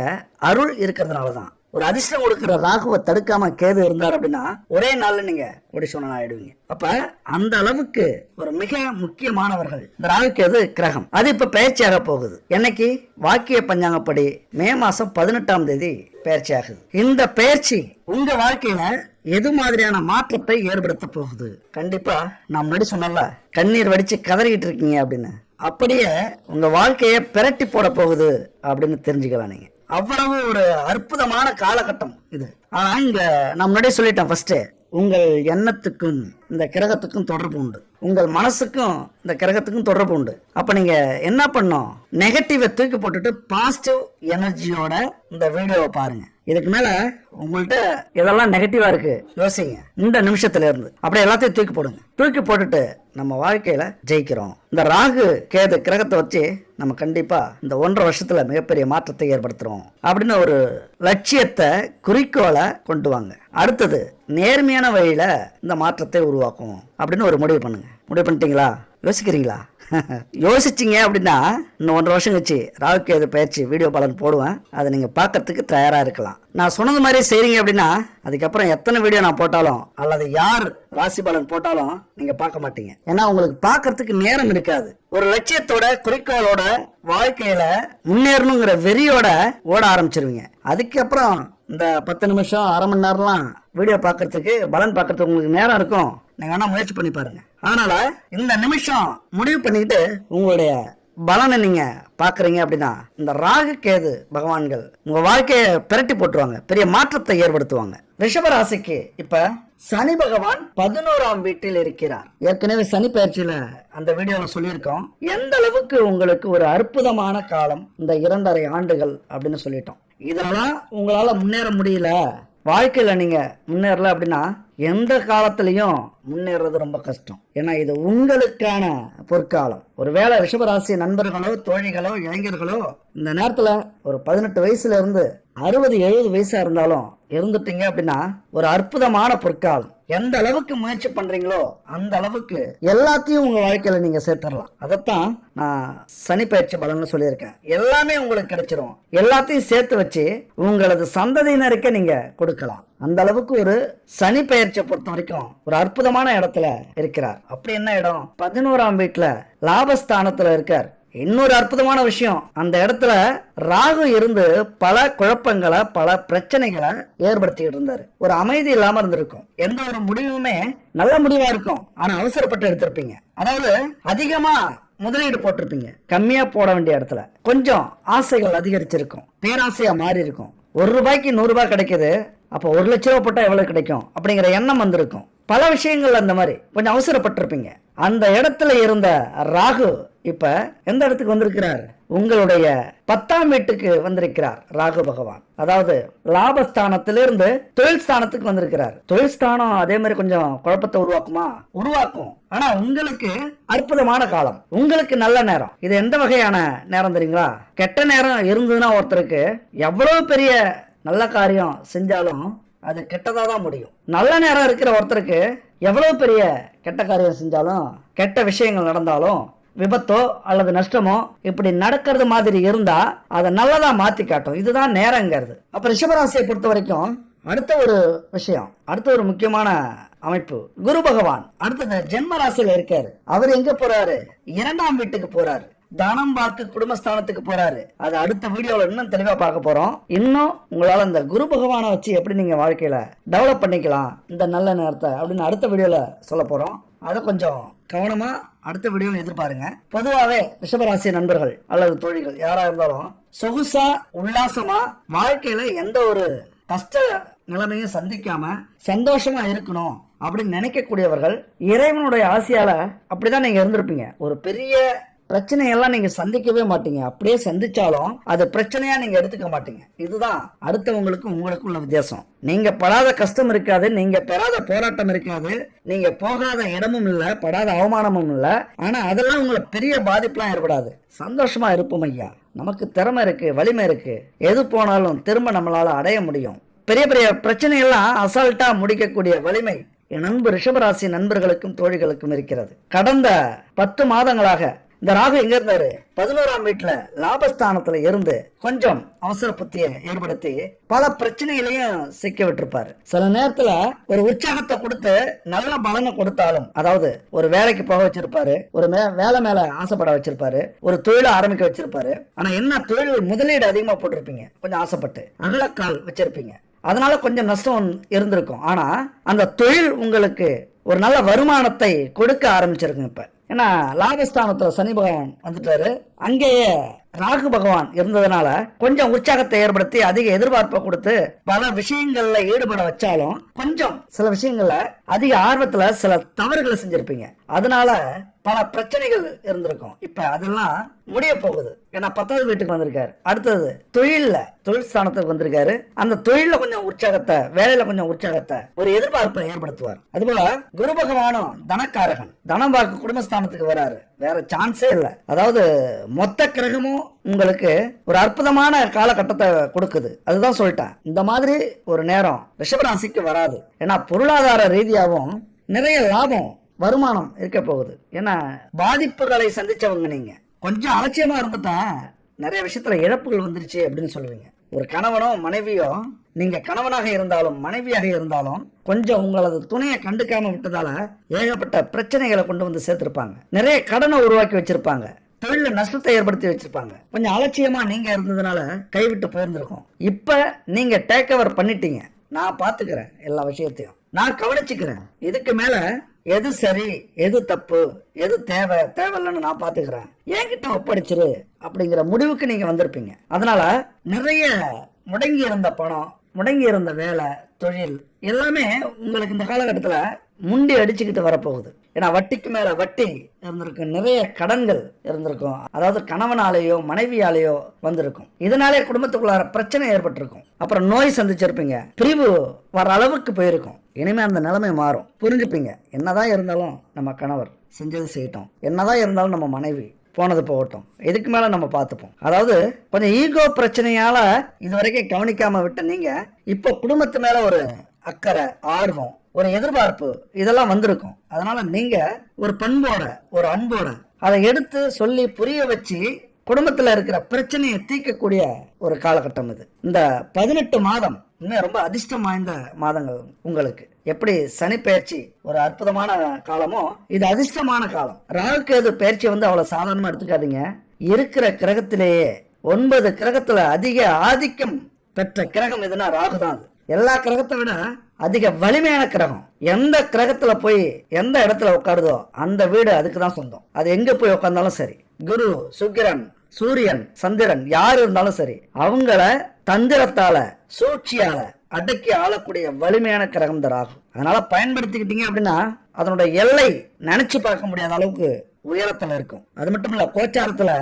அருள் இருக்கிறதுனாலதான். ஒரு அதிர்ஷ்டம் கொடுக்கிற ராகுவை தடுக்காம கேது இருந்தார் அப்படின்னா ஒரே நாள்ல நீங்க கோடீஸ்வரன் ஆயிடுவீங்க. அப்ப அந்த அளவுக்கு ஒரு மிக முக்கியமானவர்கள் இந்த ராகு கேது கிரகம். அது இப்ப பயிற்சியாக போகுது. என்னைக்கு? வாக்கிய பஞ்சாங்கப்படி மே மாசம் 18ஆம் தேதி பயிற்சி ஆகுது. இந்த பயிற்சி உங்க வாழ்க்கையில எது மாதிரியான மாற்றத்தை ஏற்படுத்த போகுது? கண்டிப்பா நான் முன்னாடி சொன்னல, கண்ணீர் வடிச்சு கதறிக்கிட்டு இருக்கீங்க அப்படின்னு, அப்படியே உங்க வாழ்க்கைய பிரட்டி போட போகுது அப்படின்னு தெரிஞ்சுக்கலாம். நீங்க அவ்வளவு ஒரு அற்புதமான காலகட்டம் இது. ஆனா இங்க நான் முன்னாடியே சொல்லிட்டேன், ஃபர்ஸ்ட் உங்கள் எண்ணத்துக்கும் இந்த கிரகத்துக்கும் தொடர்பு உண்டு, உங்கள் மனசுக்கும் இந்த கிரகத்துக்கும் தொடர்பு உண்டு. அப்ப நீங்க என்ன பண்ணும், நெகட்டிவை தூக்கி போட்டுட்டு பாசிட்டிவ் எனர்ஜியோட இந்த வீடியோவை பாருங்க. இதுக்கு மேல உங்கள்கிட்ட இதெல்லாம் நெகட்டிவா இருக்கு யோசிங்க, இந்த நிமிஷத்துல இருந்து அப்படியே எல்லாத்தையும் தூக்கி போடுங்க. தூக்கி போட்டுட்டு நம்ம வாழ்க்கையில ஜெயிக்கிறோம். இந்த ராகு கேது கிரகத்தை வச்சு நம்ம கண்டிப்பா இந்த 1.5 வருஷத்துல மிகப்பெரிய மாற்றத்தை ஏற்படுத்துறோம் அப்படின்னு ஒரு லட்சியத்தை, குறிக்கோளை கொண்டு வாங்க. அடுத்தது நேர்மையான வழியில இந்த மாற்றத்தை உருவாக்கும் அப்படின்னு ஒரு முடிவு பண்ணுங்க. முடிவு பண்ணிட்டீங்களா? யோசிக்கிறீங்களா? யோசிச்சிங்க அப்படின்னா இன்னும் 1.5 வருஷம் கழிச்சு ராகு கேது பயிற்சி வீடியோ பலன் போடுவேன், அதை நீங்க பார்க்கறதுக்கு தயாரா இருக்கலாம். நான் சொன்னது மாதிரி செய்றீங்க அப்படின்னா அதுக்கப்புறம் எத்தனை வீடியோ நான் போட்டாலும் அல்லது யார் ராசி பலன் போட்டாலும் நீங்க பார்க்க மாட்டீங்க. ஏன்னா உங்களுக்கு பார்க்கறதுக்கு நேரம் இருக்காது. ஒரு லட்சியத்தோட, குறிக்கோளோட வாழ்க்கையில முன்னேறணுங்கிற வெறியோட ஓட ஆரம்பிச்சிருவீங்க. அதுக்கப்புறம் இந்த 10 நிமிஷம், அரை மணி நேரம்லாம் வீடியோ பார்க்கறதுக்கு, பலன் பார்க்கறதுக்கு உங்களுக்கு நேரம் இருக்கும். நீங்க வேணா முயற்சி பண்ணி பாருங்க. அதனால இந்த நிமிஷம் முடிவு பண்ணிட்டு உங்களுடைய பலனை நீங்க பாக்குறீங்க அப்படின்னா இந்த ராகு கேது பகவான்கள் உங்க வாழ்க்கையை பிரட்டி போட்டுருவாங்க, பெரிய மாற்றத்தை ஏற்படுத்துவாங்க. ரிஷப ராசிக்கு இப்ப சனி பகவான் 11ஆம் வீட்டில் இருக்கிறார். ஏற்கனவே சனி பயிற்சியில அந்த வீடியோல சொல்லியிருக்கோம் எந்த அளவுக்கு உங்களுக்கு ஒரு அற்புதமான காலம் இந்த 2.5 ஆண்டுகள் அப்படின்னு சொல்லிட்டோம். இதெல்லாம் உங்களால முன்னேற முடியல, வாழ்க்கையில நீங்க முன்னேறல அப்படின்னா எந்த காலத்திலையும் முன்னேறது ரொம்ப கஷ்டம். ஏன்னா இது உங்களுக்கான பொற்காலம். ஒருவேளை ரிஷபராசி நண்பர்களோ, தோழிகளோ, இளைஞர்களோ இந்த நேரத்துல ஒரு 18 வயசுல இருந்து 60-70 வயசா இருந்தாலும் இருந்துட்டீங்க அப்படின்னா ஒரு அற்புதமான பொற்காலம். எந்த அளவுக்கு முயற்சி பண்றீங்களோ அந்த அளவுக்கு எல்லாத்தையும் உங்க வாழ்க்கையில நீங்க சேர்த்துடலாம். அதைத்தான் நான் சனி பயிற்சி பலன்னு சொல்லியிருக்கேன். எல்லாமே உங்களுக்கு கிடைச்சிரும். எல்லாத்தையும் சேர்த்து வச்சு உங்களது சந்ததியினருக்கே நீங்க கொடுக்கலாம். அந்த அளவுக்கு ஒரு சனி பயிற்சியை பொறுத்த வரைக்கும் ஒரு அற்புதமான இடத்துல இருக்கிறார். அப்படி என்ன இடம்? 11ஆம் வீட்டுல லாபஸ்தானத்துல இருக்கார். இன்னொரு அற்புதமான விஷயம், அந்த இடத்துல ராகு இருந்து பல குழப்பங்களை, பல பிரச்சனைகளை ஏற்படுத்திட்டு இருந்தாரு. ஒரு அமைதி இல்லாம இருந்திருக்கும். எந்த ஒரு முடிவுமே நல்ல முடிவா இருக்கும், ஆனா அவசரப்பட்டு எடுத்திருப்பீங்க. அதாவது அதிகமா முதலீடு போட்டிருப்பீங்க, கம்மியா போட வேண்டிய இடத்துல கொஞ்சம் ஆசைகள் அதிகரிச்சிருக்கும், பேராசையா மாறி இருக்கும். 1 ரூபாய்க்கு 100 ரூபாய் கிடைக்குது, அப்போ 1 லட்ச ரூபாய் போட்டா எவ்வளவு கிடைக்கும் அப்படிங்கிற எண்ணம் வந்திருக்கும். பல விஷயங்கள் அந்த மாதிரி கொஞ்சம் அவசரப்பட்டிருப்பீங்க. அந்த இடத்துல இருந்த ராகு இப்ப எந்த இடத்துக்கு வந்திருக்கிறார்? உங்களுடைய 10ஆம் வீட்டுக்கு வந்திருக்கிறார் ராகு பகவான். அதாவது லாபஸ்தானத்திலிருந்து தொழில் ஸ்தானத்துக்கு வந்திருக்கிறார். தொழில் ஸ்தானம் அதே மாதிரி கொஞ்சம் குழப்பத்தை உருவாக்குமா? உருவாக்கும். ஆனா உங்களுக்கு அற்புதமான காலம், உங்களுக்கு நல்ல நேரம். இது எந்த வகையான நேரம் தெரியுங்களா? கெட்ட நேரம் இருந்ததுன்னா ஒருத்தருக்கு எவ்வளவு பெரிய நல்ல காரியம் செஞ்சாலும் அது கெட்டதா தான் முடியும். நல்ல நேரம் இருக்கிற ஒருத்தருக்கு எவ்வளவு பெரிய கெட்ட காரியம் செஞ்சாலும், கெட்ட விஷயங்கள் நடந்தாலும், விபத்தோ அல்லது நஷ்டமோ இப்படி நடக்கிறது மாதிரி இருந்தா அதை நல்லதா மாத்தி காட்டும். இதுதான் நேரங்கிறது. அப்ப ரிஷபராசியை பொறுத்த வரைக்கும் அடுத்த ஒரு விஷயம், அடுத்த ஒரு முக்கியமான அமைப்பு. குரு பகவான் அடுத்தது ஜென்ம ராசியில இருக்காரு. அவர் எங்க போறாரு? 2ஆம் வீட்டுக்கு போறாரு. தனம் பார்க்க குடும்பஸ்தானத்துக்கு போறாரு. அது அடுத்த வீடியோல இன்னும் தெளிவா பார்க்க போறோம். இன்னும் உங்களால இந்த குரு பகவானை வச்சு எப்படி நீங்க வாழ்க்கையில டெவலப் பண்ணிக்கலாம் இந்த நல்ல நேரத்தை அப்படின்னு அடுத்த வீடியோல சொல்ல போறோம். அதை கொஞ்சம் கவனமா அடுத்த வீடியோல எதிர்பாருங்க. பொதுவாவே ரிஷபராசி நண்பர்கள் அல்லது தோழிகள் யாரா இருந்தாலும் சொகுசா உல்லாசமா வாழ்க்கையில எந்த ஒரு கஷ்ட நிலைமையும் சந்திக்காம சந்தோஷமா இருக்கணும் அப்படின்னு நினைக்கக்கூடியவர்கள் இறைவனுடைய ஆசையால அப்படிதான் நீங்க இருந்திருப்பீங்க. ஒரு பெரிய பிரச்சனையெல்லாம் நீங்க சந்திக்கவே மாட்டீங்க. அப்படியே சந்திச்சாலும் அது பிரச்சனையா நீங்க எடுத்துக்க மாட்டீங்க. இதுதான் அடுத்தவங்களுக்கும் உங்களுக்கும் உள்ள வித்தியாசம். நீங்க படாத கஷ்டம் இருக்காது, நீங்க பெறாத போராட்டம் இருக்காது, நீங்க போகாத இடமும் இல்ல, படாத அவமானமும் இல்ல. ஆனா அதெல்லாம் உங்களுக்கு பெரிய பாதிப்புலாம் ஏற்படாது. சந்தோஷமா இருப்போம் ஐயா. நமக்கு திறமை இருக்கு, வலிமை இருக்கு, எது போனாலும் திரும்ப நம்மளால அடைய முடியும். பெரிய பெரிய பிரச்சனையெல்லாம் அசால்ட்டா முடிக்கக்கூடிய வலிமை என் நண்பு ரிஷபராசி நண்பர்களுக்கும் தோழிகளுக்கும் இருக்கிறது. கடந்த 10 மாதங்களாக இந்த ராகு எங்க இருந்தாரு? 11ஆம் வீட்டுல லாபஸ்தானத்துல இருந்து கொஞ்சம் அவசர புத்தியை ஏற்படுத்தி பல பிரச்சனைகளையும் சிக்க விட்டுருப்பாரு. சில நேரத்துல ஒரு உற்சாகத்தை கொடுத்து நல்ல பலனை கொடுத்தாலும், அதாவது ஒரு வேலைக்கு போக வச்சிருப்பாரு, ஒரு வேலை மேல ஆசைப்பட வச்சிருப்பாரு, ஒரு தொழிலை ஆரம்பிக்க வச்சிருப்பாரு. ஆனா என்ன தொழில் முதலீடு அதிகமா போட்டிருப்பீங்க, கொஞ்சம் ஆசைப்பட்டு அகலக்கால் வச்சிருப்பீங்க, அதனால கொஞ்சம் நஷ்டம் இருந்திருக்கும். ஆனா அந்த தொழில் உங்களுக்கு ஒரு நல்ல வருமானத்தை கொடுக்க ஆரம்பிச்சிருக்குங்க. இப்ப ஏன்னா லாபஸ்தானத்துல சனி பகவான் வந்துட்டாரு, அங்கேயே ராகு பகவான் இருந்ததுனால கொஞ்சம் உற்சாகத்தை ஏற்படுத்தி அதிக எதிர்பார்ப்பை கொடுத்து பல விஷயங்கள்ல ஈடுபட வச்சாலும் கொஞ்சம் சில விஷயங்கள்ல அதிக ஆர்வத்துல சில தவறுகளை செஞ்சிருப்பீங்க. அதனால பல பிரச்சனைகள் இருந்திருக்கும். இப்ப அதெல்லாம் முடிய போகுது. ஏன்னா 10வது வீட்டுக்கு வந்திருக்காரு. அடுத்தது தொழில் ஸ்தானத்துக்கு வந்திருக்காரு. அந்த தொழில கொஞ்சம் உற்சாகத்தை, வேலையில கொஞ்சம் உற்சாகத்தை, ஒரு எதிர்பார்ப்பை ஏற்படுத்துவார். அதுபோல குரு பகவானும் தனக்காரகன், தனம் வாக்கு குடும்பஸ்தானத்துக்கு வராரு. வேற சான்ஸே இல்லை. அதாவது மொத்த கிரகமும் உங்களுக்கு ஒரு அற்புதமான காலகட்டத்தை கொடுக்குது. அதுதான் சொல்லிட்டேன். இந்த மாதிரி ஒரு நேரம் ரிஷபராசிக்கு வராது. ஏன்னா பொருளாதார ரீதியாகவும் நிறைய லாபம் வருமானம் இருக்க போகுது. ஏன்னா பாதிப்புகளை சந்திச்சவங்க நீங்க. கொஞ்சம் அலட்சியமா இருந்துட்டா நிறைய விஷயத்துல இழப்புகள் வந்துருச்சு அப்படின்னு சொல்லுவீங்க. ஒரு கணவனோ மனைவியோ, நீங்க கணவனாக இருந்தாலும் மனைவியாக இருந்தாலும் கொஞ்சம் உங்களது துணையை கண்டுக்காம விட்டதால ஏகப்பட்ட பிரச்சனைகளை கொண்டு வந்து சேர்த்திருப்பாங்க. நிறைய கடனை உருவாக்கி வச்சிருப்பாங்க, தொழில நஷ்டத்தை ஏற்படுத்தி வச்சிருப்பாங்க. கொஞ்சம் அலட்சியமா நீங்க இருந்ததுனால கைவிட்டு போயிருந்திருக்கும். இப்ப நீங்க டேக் ஓவர் பண்ணிட்டீங்க. நான் பாத்துக்கிறேன், எல்லா விஷயத்தையும் நான் கவனிச்சுக்கிறேன். இதுக்கு மேல எது சரி, எது தப்பு, எது தேவையில்லைன்னு நான் பாத்துக்கிறேன், என்கிட்ட ஒப்படைச்சிரு அப்படிங்கிற முடிவுக்கு நீங்க வந்திருப்பீங்க. அதனால நிறைய முடங்கி இருந்த பணம், முடங்கி இருந்த வேலை, தொழில் எல்லாமே உங்களுக்கு இந்த காலகட்டத்துல முண்டி அடிச்சுக்கிட்டு வரப்போகுது. ஏன்னா வட்டிக்கு மேல வட்டி இருந்திருக்கும், நிறைய கடன்கள் இருந்திருக்கும். அதாவது கணவனாலேயோ மனைவியாலேயோ வந்திருக்கும். இதனாலே குடும்பத்துக்குள்ளார பிரச்சனை ஏற்பட்டிருக்கும். அப்புறம் நோய் சந்திச்சிருப்பீங்க, பிரிவு வர அளவுக்கு போயிருக்கும். இனிமே அந்த நிலைமை மாறும், புரிஞ்சுப்பீங்க. என்னதான் இருந்தாலும் நம்ம கணவர் செஞ்சது செய்யட்டும், என்னதான் இருந்தாலும் நம்ம மனைவி போனது போகட்டும், இதுக்கு மேல நம்ம பார்த்துப்போம். அதாவது கொஞ்சம் ஈகோ பிரச்சனையால இதுவரைக்கும் கவனிக்காம விட்ட நீங்க இப்போ குடும்பத்து மேல ஒரு அக்கறை, ஆர்வம், ஒரு எதிர்பார்ப்பு இதெல்லாம் வந்திருக்கும். அதனால நீங்க ஒரு பண்போட, ஒரு அன்போட அதை எடுத்து சொல்லி புரிய வச்சு குடும்பத்துல இருக்கிற பிரச்சனையை தீர்க்கக்கூடிய ஒரு காலகட்டம் இது. இந்த 18 மாதம் இன்னும் ரொம்ப அதிர்ஷ்டம் வாய்ந்த மாதங்கள் உங்களுக்கு. எப்படி சனி பயிற்சி ஒரு அற்புதமான காலமோ, இது அதிர்ஷ்டமான காலம். ராகுகேது பயிற்சி வந்து அவ்வளவு சாதாரணமா எடுத்துக்காதீங்க. இருக்கிற கிரகத்திலேயே 9 கிரகத்துல அதிக ஆதிக்கம் பெற்ற கிரகம் எதுனா ராகு தான். எல்லா கிரகத்தை விட அதிக வலிமையான கிரகம். எந்த கிரகத்துல போய் எந்த இடத்துல உட்காருதோ அந்த வீடு அதுக்கு தான் சொந்தம். அது எங்க போய் உட்கார்ந்தாலும் சரி, குரு, சுக்கிரன், சூரியன், சந்திரன் யாரு இருந்தாலும் சரி, அவங்கள தந்திரத்தால, சூழ்ச்சியால அடக்கி ஆளக்கூடிய வலிமையான கிரகம் தான் ராகு. அதனால பயன்படுத்திக்கிட்டீங்க அப்படின்னா அதனுடைய எல்லை நினைச்சு பார்க்க முடியாத அளவுக்கு உயரத்துல இருக்கும். அது மட்டும் இல்ல, கோச்சாரத்துல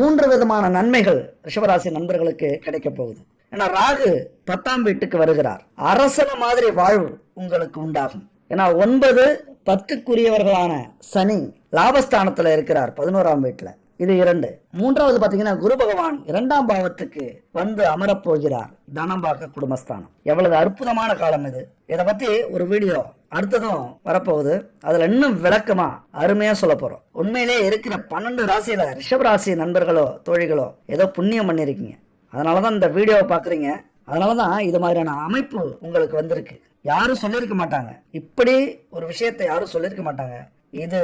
3 விதமான நன்மைகள் ரிஷபராசி நண்பர்களுக்கு கிடைக்க போகுது. ஏன்னா ராகு 10ஆம் வீட்டுக்கு வருகிறார். அரசன மாதிரி வாழ்வு உங்களுக்கு உண்டாகும். ஏன்னா 9, 10க்குரியவர்களான சனி லாபஸ்தானத்துல இருக்கிறார் 11ஆம் வீட்டுல. இது 2. 3வது பாத்தீங்கன்னா குரு பகவான் 2ஆம் பாவத்துக்கு வந்து அமரப்போகிறார். தனம் பார்க்க குடும்பஸ்தானம். எவ்வளவு அற்புதமான காலம் இது. இதை பத்தி ஒரு வீடியோ அடுத்ததும் வரப்போகுது. அதுல இன்னும் விளக்கமா அருமையா சொல்ல போறோம். உண்மையிலே இருக்கிற 12 ராசியில ரிஷபராசி நண்பர்களோ தோழிகளோ ஏதோ புண்ணியம் பண்ணிருக்கீங்க. அதனாலதான் இந்த வீடியோவை பாக்குறீங்க. அதனாலதான் இது மாதிரியான அமைப்பு உங்களுக்கு வந்திருக்கு. யாரும் சொல்லியிருக்க மாட்டாங்க. இப்படி ஒரு விஷயத்தை யாரும் சொல்லியிருக்க மாட்டாங்க. இது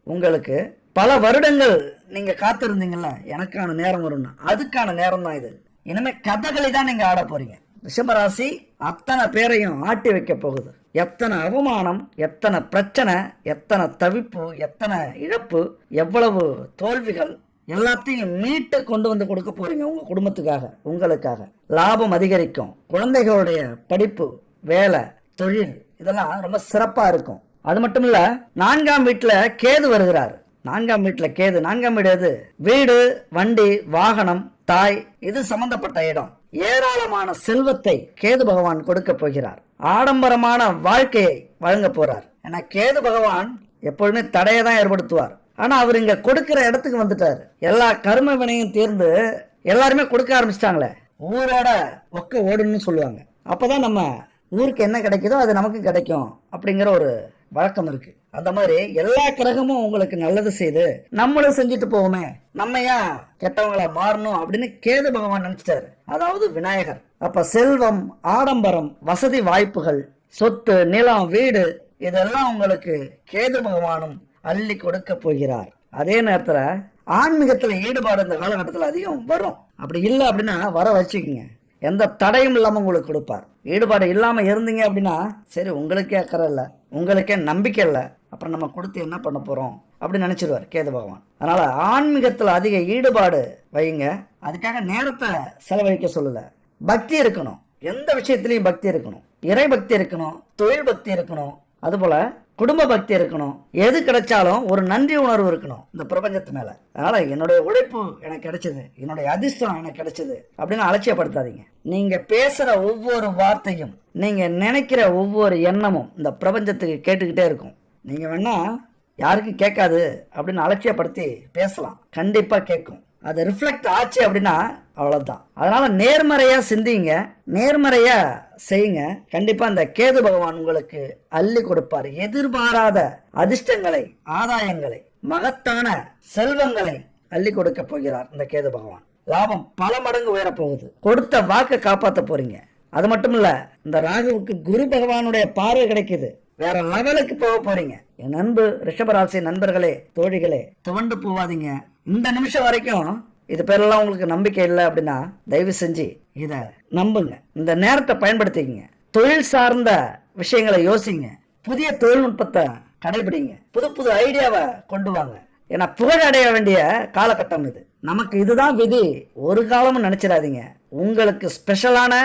உங்களுக்கு பல வருடங்கள் நீங்க காத்திருந்தீங்கல்ல, எனக்கான நேரம் வரும்னா அதுக்கான நேரம் தான் இது. இனிமே கதகளி தான் நீங்க ஆட போறீங்க. ரிஷபராசி அத்தனை பேரையும் ஆட்டி வைக்க போகுது. எத்தனை அவமானம், எத்தனை பிரச்சனை, எத்தனை தவிப்பு, எத்தனை இழப்பு, எவ்வளவு தோல்விகள் எல்லாத்தையும் மீட்டு கொண்டு வந்து கொடுக்க போறீங்க உங்க குடும்பத்துக்காக, உங்களுக்காக. லாபம் அதிகரிக்கும். குழந்தைகளுடைய படிப்பு, வேலை, தொழில் இதெல்லாம் ரொம்ப சிறப்பா இருக்கும். அது மட்டும் இல்ல, 4ஆம் வீட்டுல கேது வருகிறார். 4ஆம் வீட்டுல கேது, 4ஆம் வீடு எது? வீடு, வண்டி, வாகனம், தாய், இது சம்பந்தப்பட்ட இடம். ஏராளமான செல்வத்தை கேது பகவான் கொடுக்க போகிறார். ஆடம்பரமான வாழ்க்கையை வழங்க போறார். ஏன்னா கேது பகவான் எப்பொழுதுமே தடையை தான் ஏற்படுத்துவார். ஆனா அவர் இங்க கொடுக்கிற இடத்துக்கு வந்துட்டார். எல்லா கர்ம வினையும் தீர்ந்து எல்லாருமே கொடுக்க ஆரம்பிச்சிட்டாங்களே, ஊரோட ஒக்க ஓடுன்னு சொல்லுவாங்க. அப்பதான் நம்ம ஊருக்கு என்ன கிடைக்குதோ அது நமக்கு கிடைக்கும் அப்படிங்கிற ஒரு வழக்கம் இருக்கு. அந்த மாதிரி எல்லா கிரகமும் உங்களுக்கு நல்லது செய்து நம்மளும் செஞ்சுட்டு போவோமே, நம்ம ஏன் கெட்டவங்களா மாறணும் அப்படின்னு கேது பகவான் நினைச்சிட்டாரு. அதாவது விநாயகர். அப்ப செல்வம், ஆடம்பரம், வசதி வாய்ப்புகள், சொத்து, நிலம், வீடு இதெல்லாம் உங்களுக்கு கேது பகவானும் அள்ளி கொடுக்க போகிறார். அதே நேரத்துல ஆன்மீகத்துல ஈடுபாடு இந்த காலகட்டத்தில் அதிகம் வரும். அப்படி இல்லை அப்படின்னா வர வச்சுக்கோங்க. எந்த தடையும் இல்லாம உங்களுக்கு கொடுப்பார். ஈடுபாடு இல்லாம இருந்தீங்க அப்படின்னா சரி, உங்களுக்கே அக்கறை இல்லை, உங்களுக்கே நம்பிக்கை இல்லை, அப்புறம் நம்ம கொடுத்து என்ன பண்ண போறோம் அப்படின்னு நினைச்சிருவார் கேது பகவான். அதனால ஆன்மீகத்துல அதிக ஈடுபாடு வைங்க. அதுக்காக நேரத்தை செலவழிக்க சொல்லல. பக்தி இருக்கணும், எந்த விஷயத்திலையும் பக்தி இருக்கணும். இறை பக்தி இருக்கணும், தொழில் பக்தி இருக்கணும், அதுபோல குடும்ப பக்தி இருக்கணும். எது கிடைச்சாலும் ஒரு நன்றி உணர்வு இருக்கணும் இந்த பிரபஞ்சத்து மேல. அதனால என்னுடைய உழைப்பு எனக்கு கிடைச்சது, என்னுடைய அதிர்ஷ்டம் எனக்கு கிடைச்சது அப்படின்னு அலட்சியப்படுத்தாதீங்க. நீங்க பேசுற ஒவ்வொரு வார்த்தையும், நீங்க நினைக்கிற ஒவ்வொரு எண்ணமும் இந்த பிரபஞ்சத்துக்கு கேட்டுக்கிட்டே இருக்கும். நீங்க வேணா யாருக்கும் கேட்காது அப்படின்னு அலட்சியப்படுத்தி பேசலாம், கண்டிப்பா கேட்கும். அது ரிஃப்ளெக்ட் ஆச்சு அப்படின்னா அவ்வளவுதான். அதனால நேர்மறையா சிந்திங்க, நேர்மறையா செய்யுங்க. கண்டிப்பா இந்த கேது பகவான் உங்களுக்கு அள்ளி கொடுப்பார். எதிர்பாராத அதிர்ஷ்டங்களை, ஆதாயங்களை, மகத்தான செல்வங்களை அள்ளி கொடுக்க போகிறார் இந்த கேது பகவான். லாபம் பல மடங்கு உயர போகுது. கொடுத்த வாக்கை காப்பாற்ற போறீங்க. அது மட்டும் இல்ல, இந்த ராகுவுக்கு குரு பகவானுடைய பார்வை கிடைக்குது. வேற லெவலுக்கு போக போறீங்க. என் அன்பு ரிஷபராசி நண்பர்களே, தோழிகளே, துவண்டு போவாதீங்க. இந்த நிமிஷம் வரைக்கும் இது பேரெல்லாம் உங்களுக்கு நம்பிக்கை இல்லை அப்படின்னா தயவு செஞ்சு இத நம்புங்க. இந்த நேரத்தை பயன்படுத்திக்கங்க. தொழில் சார்ந்த விஷயங்களை யோசிங்க. புதிய தொழில்நுட்பத்தை கடைபிடிங்க. புது புது ஐடியாவை கொண்டு வாங்க. ஏன்னா புகழ் அடைய வேண்டிய காலகட்டம் இது. நமக்கு இதுதான் விதி ஒரு காலமும் நினைச்சிடாதீங்க. உங்களுக்கு ஸ்பெஷலான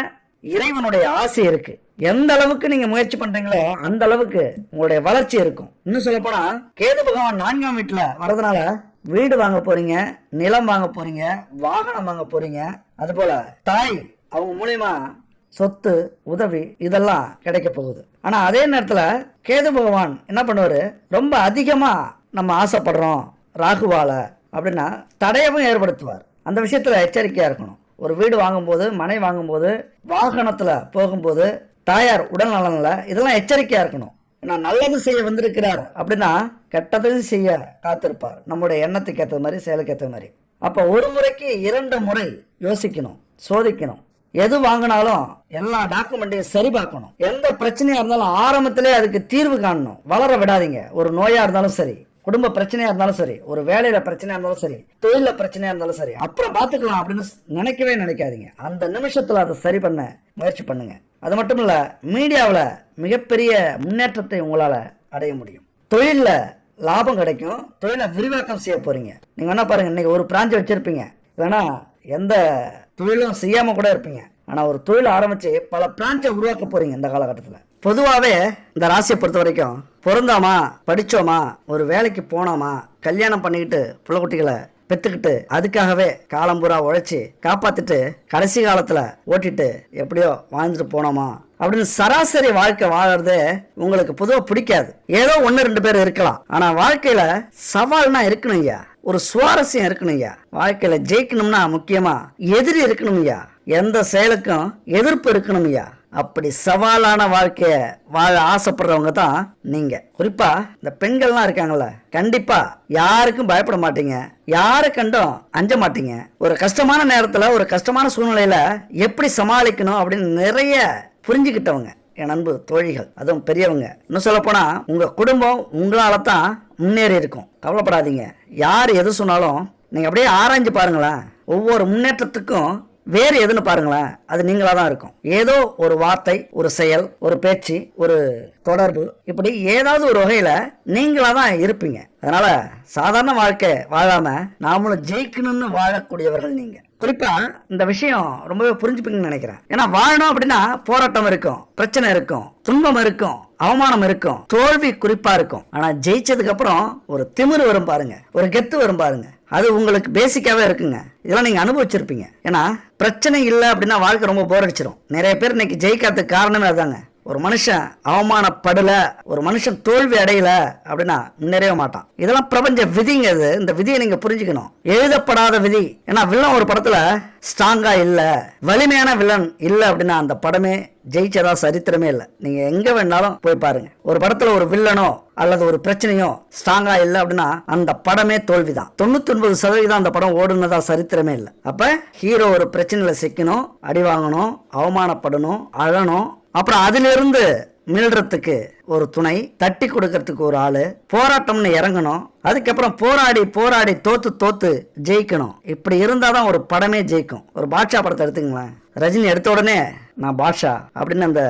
இறைவனுடைய ஆசை இருக்கு. எந்த அளவுக்கு நீங்க முயற்சி பண்றீங்களோ அந்த அளவுக்கு உங்களுடைய வளர்ச்சி இருக்கும். இன்னும் சொல்ல போனா கேது பகவான் 4ஆம் வீட்டுல வரதுனால வீடு வாங்க போறீங்க, நிலம் வாங்க போறீங்க, வாகனம் வாங்க போறீங்க. அது போல தாய் அவங்க மூலியமா சொத்து, உதவி இதெல்லாம் கிடைக்க போகுது. ஆனா அதே நேரத்துல கேது பகவான் என்ன பண்ணுவாரு, ரொம்ப அதிகமா நம்ம ஆசைப்படுறோம் ராகுவால அப்படின்னா தடையவும் ஏற்படுத்துவார். அந்த விஷயத்துல எச்சரிக்கையா இருக்கணும். ஒரு வீடு வாங்கும்போது, மனை வாங்கும்போது, வாகனத்துல போகும்போது, தாயார் உடல் நலன்ல இதெல்லாம் எச்சரிக்கையா இருக்கணும். நான் நல்லது செய்ய வந்திருக்கிறார் அப்படின்னா கெட்டதையும் செய்ய காத்திருப்பார். நம்முடைய எண்ணத்துக்கு ஏற்ற மாதிரி, செயலுக்கு ஏற்ற மாதிரி. அப்ப ஒரு முறைக்கு 2 முறை யோசிக்கணும், சோதிக்கணும். எது வாங்கினாலும் எல்லா டாக்குமெண்ட்டையும் சரி பார்க்கணும். எந்த பிரச்சனையா இருந்தாலும் ஆரம்பத்திலே அதுக்கு தீர்வு காணணும். வளர விடாதீங்க. ஒரு நோயா இருந்தாலும் சரி, குடும்ப பிரச்சனையா இருந்தாலும் சரி, ஒரு வேலையில பிரச்சனையா இருந்தாலும் சரி, தொழில பிரச்சனையா இருந்தாலும் சரி, அப்புறம் பாத்துக்கலாம் அப்படின்னு நினைக்கவே நினைக்காதீங்க. அந்த நிமிஷத்துல அதை சரி பண்ண முயற்சி பண்ணுங்க. அது மட்டும் இல்ல, மீடியாவில் மிகப்பெரிய முன்னேற்றத்தை உங்களால அடைய முடியும். தொழில லாபம் கிடைக்கும். தொழிலை விரிவாக்கம் செய்ய போறீங்க. நீங்க என்ன பாருங்க, இன்னைக்கு ஒரு பிரான்ச் வச்சிருப்பீங்க, இல்லைன்னா எந்த தொழிலும் செய்யாம கூட இருப்பீங்க. ஆனா ஒரு தொழில் ஆரம்பிச்சு பல பிரான்ச்சை உருவாக்க போறீங்க இந்த காலகட்டத்தில். பொதுவாகவே இந்த ராசியை பொறுத்த வரைக்கும் பொருந்தாமா, படிச்சோமா, ஒரு வேலைக்கு போனோமா, கல்யாணம் பண்ணிக்கிட்டு புள்ள குட்டிகளை பெத்துக்கிட்டு அதுக்காகவே காலம்பூரா உழைச்சி காப்பாத்திட்டு கடைசி காலத்துல ஓட்டிட்டு எப்படியோ வாழ்ந்துட்டு போனோமா அப்படின்னு சராசரி வாழ்க்கை வாழறதே உங்களுக்கு பொதுவா பிடிக்காது. ஏதோ 1-2 பேர் இருக்கலாம். ஆனா வாழ்க்கையில சவால்னா இருக்கணும் ஐயா, ஒரு சுவாரஸ்யம் இருக்கணும் ஐயா. வாழ்க்கையில ஜெயிக்கணும்னா முக்கியமா எதிரி இருக்கணும் ஐயா. எந்த செயலுக்கும் எதிர்ப்பு இருக்கணும் ஐயா. அப்படி சவாலான வாழ்க்கைய வாழ ஆசைப்படுறவங்க தான் நீங்க. குறிப்பா இந்த பெண்கள்லாம் இருக்காங்கல்ல, கண்டிப்பா யாருக்கும் பயப்பட மாட்டீங்க, யாரை கண்டும் அஞ்ச மாட்டீங்க. ஒரு கஷ்டமான நேரத்துல, ஒரு கஷ்டமான சூழ்நிலையில எப்படி சமாளிக்கணும் அப்படின்னு நிறைய புரிஞ்சுக்கிட்டவங்க. என் அன்பு தோழிகள், அதுவும் பெரியவங்க. இன்னும் சொல்ல போனா உங்க குடும்பம் உங்களால தான் முன்னேறி இருக்கும். கவலைப்படாதீங்க. யார் எது சொன்னாலும் நீங்க அப்படியே ஆராய்ஞ்சு பாருங்களேன். ஒவ்வொரு முன்னேற்றத்துக்கும் வேறு எதுன்னு பாருங்களேன், அது நீங்களா தான் இருக்கும். ஏதோ ஒரு வார்த்தை, ஒரு செயல், ஒரு பேச்சு, ஒரு தொடர்பு, இப்படி ஏதாவது ஒரு வகையில நீங்களா தான் இருப்பீங்க. அதனால சாதாரண வாழ்க்கை வாழாம நாமளும் ஜெயிக்கணும்னு வாழக்கூடியவர்கள் நீங்க. குறிப்பா இந்த விஷயம் ரொம்பவே புரிஞ்சுப்பீங்கன்னு நினைக்கிறேன். ஏன்னா வாழணும் அப்படின்னா போராட்டம் இருக்கும், பிரச்சனை இருக்கும், துன்பம் இருக்கும், அவமானம் இருக்கும், தோல்வி குறிப்பா இருக்கும். ஆனா ஜெயிச்சதுக்கு அப்புறம் ஒரு திமிரு வரும் பாருங்க, ஒரு கெத்து வரும் பாருங்க, அது உங்களுக்கு பேசிக்காவே இருக்குங்க. இதெல்லாம் நீங்க அனுபவிச்சிருப்பீங்க. ஏன்னா பிரச்சனை இல்லை அப்படின்னா வாழ்க்கை ரொம்ப போர் அடிச்சிடும். நிறைய பேர் இன்னைக்கு ஜெயிக்காததுக்கு காரணமே அதுதாங்க. ஒரு மனுஷன் அவமானப்படல, ஒரு மனுஷன் தோல்வி அடையல அப்படின்னா முன்னேறவே மாட்டான். இதெல்லாம் பிரபஞ்ச விதிங்க. இது இந்த விதியை நீங்க புரிஞ்சுக்கணும். எழுதப்படாத விதி. ஏன்னா வில்லன் ஒரு படத்துல ஸ்ட்ராங்கா இல்ல, வலிமையான வில்லன் இல்ல அப்படின்னா அந்த படமே ஜெயிச்சதா சரித்திரமே இல்லை. நீங்க எங்க வேணாலும் போய் பாருங்க. ஒரு படத்துல ஒரு வில்லனோ அல்லது ஒரு பிரச்சனையோ ஸ்ட்ராங்கா இல்லை அப்படின்னா அந்த படமே தோல்விதான். 99% அந்த படம் ஓடுனதா சரித்திரமே இல்லை. அப்ப ஹீரோ ஒரு பிரச்சனையில சிக்கணும், அடி வாங்கணும், அவமானப்படணும், அழணும், அப்புறம் அதிலிருந்து மீள்றதுக்கு ஒரு துணை, தட்டி கொடுக்கறதுக்கு ஒரு ஆளு, போராட்டம்னு இறங்கணும், அதுக்கப்புறம் போராடி போராடி தோத்து ஜெயிக்கணும். இப்படி இருந்தாதான் ஒரு படமே ஜெயிக்கும். ஒரு பாட்ஷா படத்தை எடுத்துங்களேன். ரஜினி எடுத்த உடனே நான் பாட்ஷா அப்படின்னு அந்த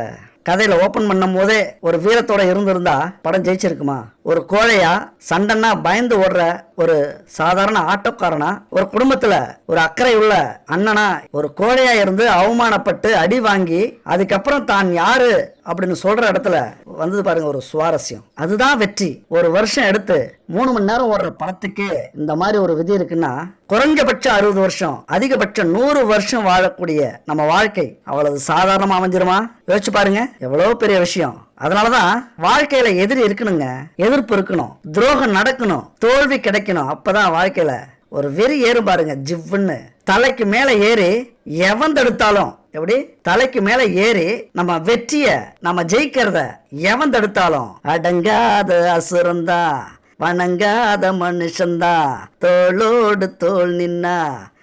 கதையில ஓபன் பண்ணும் போதே ஒரு வீரத்தோட இருந்திருந்தா படம் ஜெயிச்சிருக்குமா? ஒரு கோழையா சண்டைன்னா பயந்து ஓடுற ஒரு சாதாரண ஆட்டோக்காரனா, ஒரு குடும்பத்துல ஒரு அக்கறை உள்ள அண்ணனா, ஒரு கோழையா இருந்து அவமானப்பட்டு அடி வாங்கி அதுக்கப்புறம் தான் யாரு அப்படின்னு சொல்ற இடத்துல வந்தது பாருங்க ஒரு சுவாரஸ்யம். அதுதான் வெற்றி. ஒரு வருஷம் எடுத்து 3 மணி நேரம் ஓடுற படத்துக்கு இந்த மாதிரி ஒரு விதி இருக்குன்னா குறைஞ்சபட்சம் 60 வருஷம், அதிகபட்சம் 100 வருஷம் வாழக்கூடிய நம்ம வாழ்க்கை அவ்வளவு சாதாரணமா அமைஞ்சிருமா? யோசிச்சு பாருங்க, எவ்வளவு பெரிய விஷயம். அதனாலதான் வாழ்க்கையில எதிரி இருக்கணுங்க, எதிர்ப்பு இருக்கணும், துரோகம் நடக்கணும், தோல்வி கிடைக்கணும். அப்பதான் வாழ்க்கையில ஒரு வெறி ஏறும் பாருங்க, ஜிவ்வுன்னு தலைக்கு மேல ஏறி எவன் தடுத்தாலும், எப்படி தலைக்கு மேல ஏறி நம்ம வெற்றிய நம்ம ஜெயிக்கிறத எவன் தடுத்தாலும் அடங்காத அசுரந்தா, வணங்காத மனுஷந்தா, தோளோடு தோல் நின்னா